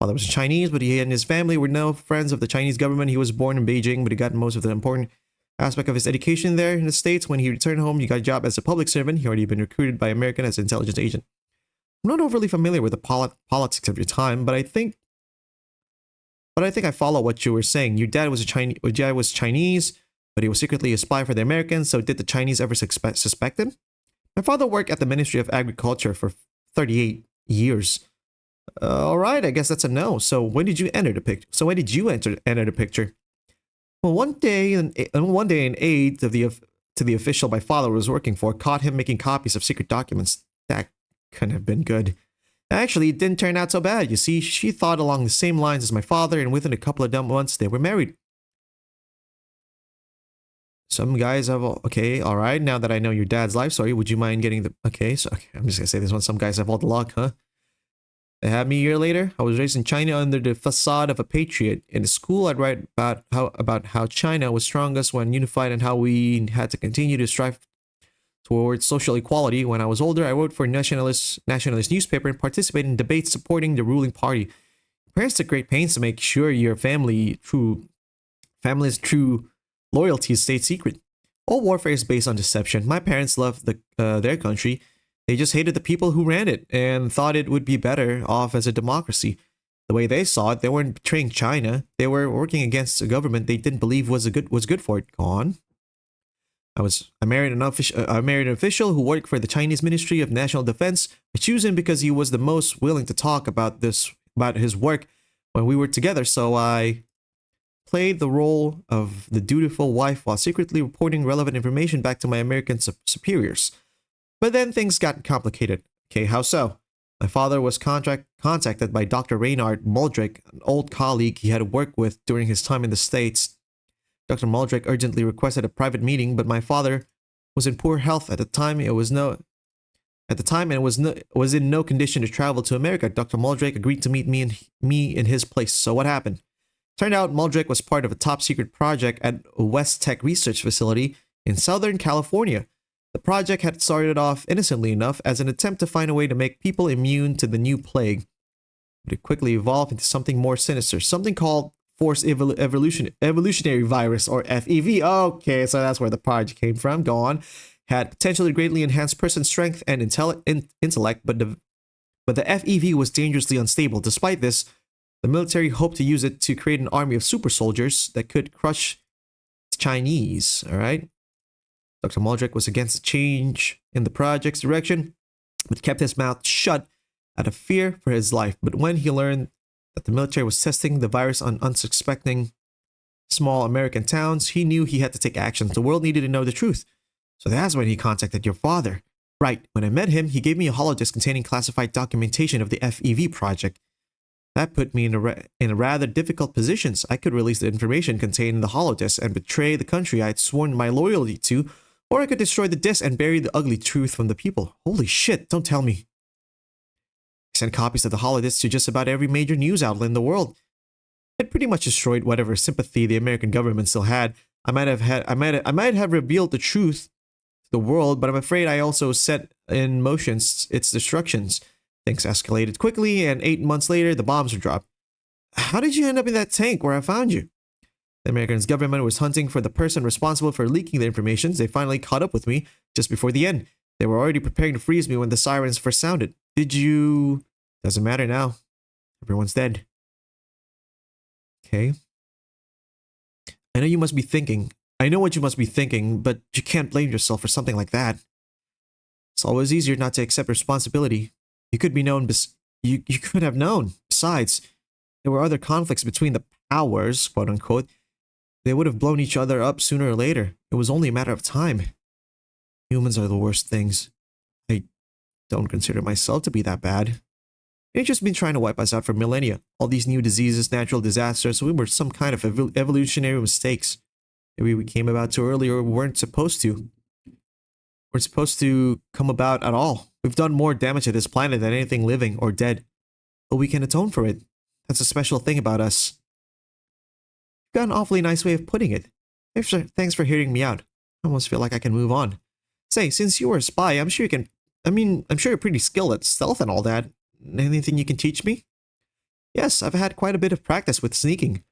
Father was Chinese, but he and his family were no friends of the Chinese government. He was born in Beijing, but he got most of the important aspect of his education there in the States. When he returned home, he got a job as a public servant. He already been recruited by American as an intelligence agent. I'm not overly familiar with the politics of your time, but I think I follow what you were saying. Your dad was Chinese, but he was secretly a spy for the Americans. So did the Chinese ever suspect him? My father worked at the Ministry of Agriculture for 38 years. All right, I guess that's a no. So when did you enter the picture? Enter the picture? Well, one day an aide to the official my father was working for caught him making copies of secret documents. That couldn't have been good. Actually, it didn't turn out so bad. You see, she thought along the same lines as my father, and within a couple of dumb months, they were married. Some guys have... Okay, all right. Now that I know your dad's life story, would you mind getting the... Okay, I'm just gonna say this one. Some guys have all the luck, huh? They had me a year later. I was raised in China under the facade of a patriot. In school, I'd write about how China was strongest when unified and how we had to continue to strive towards social equality. When I was older, I wrote for a nationalist newspaper and participated in debates supporting the ruling party. Parents took great pains to make sure your family's true loyalty stayed secret. All warfare is based on deception. My parents loved their country. They just hated the people who ran it and thought it would be better off as a democracy. The way they saw it, they weren't betraying China. They were working against a government they didn't believe was good for it. Go on. I married an official who worked for the Chinese Ministry of National Defense. I chose him because he was the most willing to talk about his work when we were together. So I played the role of the dutiful wife while secretly reporting relevant information back to my American superiors. But then things got complicated. Okay, how so? My father was contacted by Dr. Reynard Muldrick, an old colleague he had worked with during his time in the States. Dr. Muldrick urgently requested a private meeting, but my father was in poor health at the time. And was in no condition to travel to America. Dr. Muldrick agreed to meet me in his place. So what happened? Turned out Muldrick was part of a top secret project at West Tech Research Facility in Southern California. The project had started off innocently enough as an attempt to find a way to make people immune to the new plague, but it quickly evolved into something more sinister, something called Forced Evolutionary Virus, or FEV. Okay, so that's where the project came from. Go on. Had potentially greatly enhanced person strength and intellect, but the FEV was dangerously unstable. Despite this, the military hoped to use it to create an army of super soldiers that could crush the Chinese. All right. Dr. Muldrick was against the change in the project's direction, but kept his mouth shut out of fear for his life. But when he learned that the military was testing the virus on unsuspecting small American towns, he knew he had to take action. The world needed to know the truth. So that's when he contacted your father. Right, when I met him, he gave me a holodisk containing classified documentation of the FEV project. That put me in a rather difficult position. I could release the information contained in the holodisk and betray the country I had sworn my loyalty to, or I could destroy the disk and bury the ugly truth from the people. Holy shit, don't tell me. I sent copies of the holodisk to just about every major news outlet in the world. It pretty much destroyed whatever sympathy the American government still had. I might have revealed the truth to the world, but I'm afraid I also set in motion its destructions. Things escalated quickly, and 8 months later, the bombs were dropped. How did you end up in that tank where I found you? The American government was hunting for the person responsible for leaking the information. They finally caught up with me just before the end. They were already preparing to freeze me when the sirens first sounded. Doesn't matter now. Everyone's dead. Okay. I know what you must be thinking, but you can't blame yourself for something like that. It's always easier not to accept responsibility. You could have known. Besides, there were other conflicts between the powers, quote unquote. They would have blown each other up sooner or later. It was only a matter of time. Humans are the worst things. I don't consider myself to be that bad. They've just been trying to wipe us out for millennia. All these new diseases, natural disasters, we were some kind of evolutionary mistakes. Maybe we came about too early or weren't supposed to. We're supposed to come about at all. We've done more damage to this planet than anything living or dead. But we can atone for it. That's a special thing about us. You've got an awfully nice way of putting it. Thanks for hearing me out. I almost feel like I can move on. Say, since you were a spy, I'm sure you're pretty skilled at stealth and all that. Anything you can teach me? Yes, I've had quite a bit of practice with sneaking,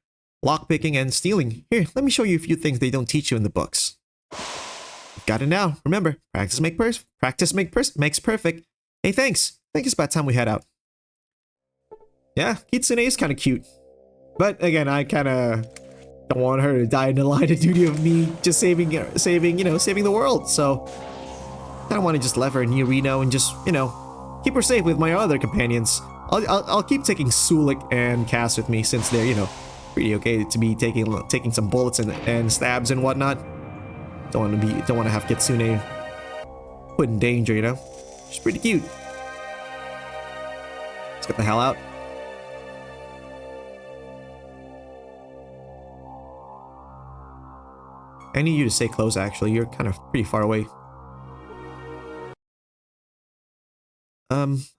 lockpicking, and stealing. Here, let me show you a few things they don't teach you in the books. You've got it now. Remember, practice makes perfect. Hey, thanks. I think it's about time we head out. Yeah, Kitsune is kind of cute. But again, I kind of don't want her to die in the line of duty of me just saving the world. So I don't want to just leave her in New Reno and just, keep her safe with my other companions. I'll keep taking Sulik and Cass with me since they're, pretty okay to be taking some bullets and stabs and whatnot. Don't want to have Kitsune put in danger, She's pretty cute. Let's get the hell out. I need you to stay close, actually. You're kind of pretty far away.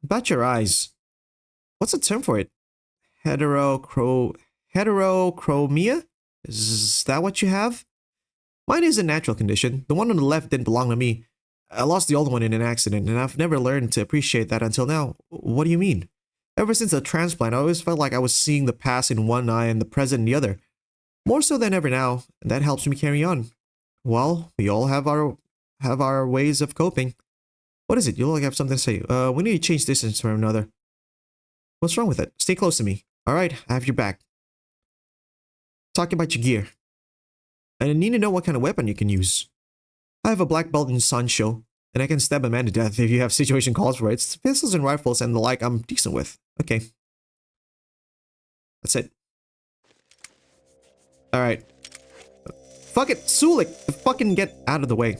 About your eyes. What's the term for it? Heterochromia? Is that what you have? Mine is a natural condition. The one on the left didn't belong to me. I lost the old one in an accident, and I've never learned to appreciate that until now. What do you mean? Ever since the transplant, I always felt like I was seeing the past in one eye and the present in the other. More so than ever now, and that helps me carry on. Well, we all have our ways of coping. What is it? You look like you have something to say. We need to change distance from another. What's wrong with it? Stay close to me. Alright, I have your back. Talking about your gear. And I need to know what kind of weapon you can use. I have a black belt in Sancho, and I can stab a man to death if you have situation calls for it. It's pistols and rifles and the like I'm decent with. Okay. That's it. Alright. Fuck it, Sulik! Fucking get out of the way.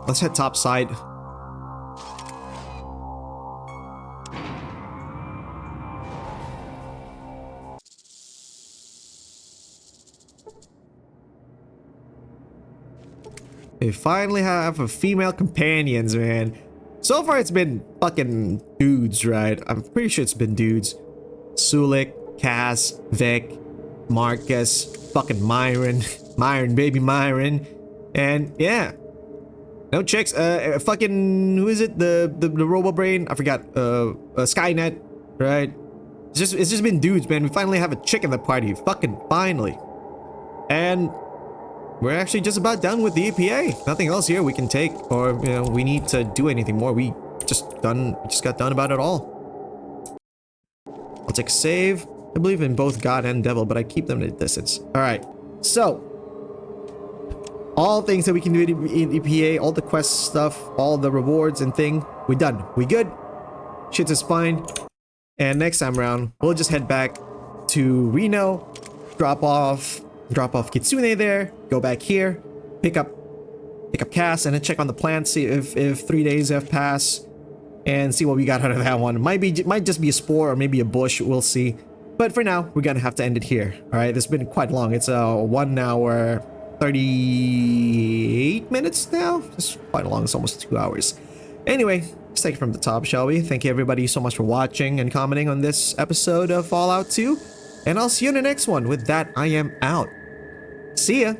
Let's head topside. We finally have a female companions, man. So far it's been fucking dudes, right? I'm pretty sure it's been dudes. Sulik, Cass, Vic, Marcus, fucking Myron. Myron, baby Myron. And yeah. No chicks. Fucking, who is it? The Robo Brain? I forgot. Skynet, right? It's just been dudes, man. We finally have a chick in the party. Fucking finally. And we're actually just about done with the EPA. Nothing else here we can take, or you know, we need to do anything more. We just got done about it all. I'll take a save. I believe in both God and Devil, but I keep them at a distance. All right. So all things that we can do in EPA, all the quest stuff, all the rewards and thing, we done. We good. Shit is fine. And next time around, we'll just head back to Reno, drop off Kitsune there, go back here, pick up Cass, and then check on the plant, see if 3 days have passed, and see what we got out of that one. Might just be a spore or maybe a bush, we'll see. But for now, we're gonna have to end it here. Alright, this has been quite long. It's 1 hour 38 minutes now. It's quite long, it's almost 2 hours. Anyway, let's take it from the top, shall we? Thank you everybody so much for watching and commenting on this episode of Fallout 2. And I'll see you in the next one. With that, I am out. See ya!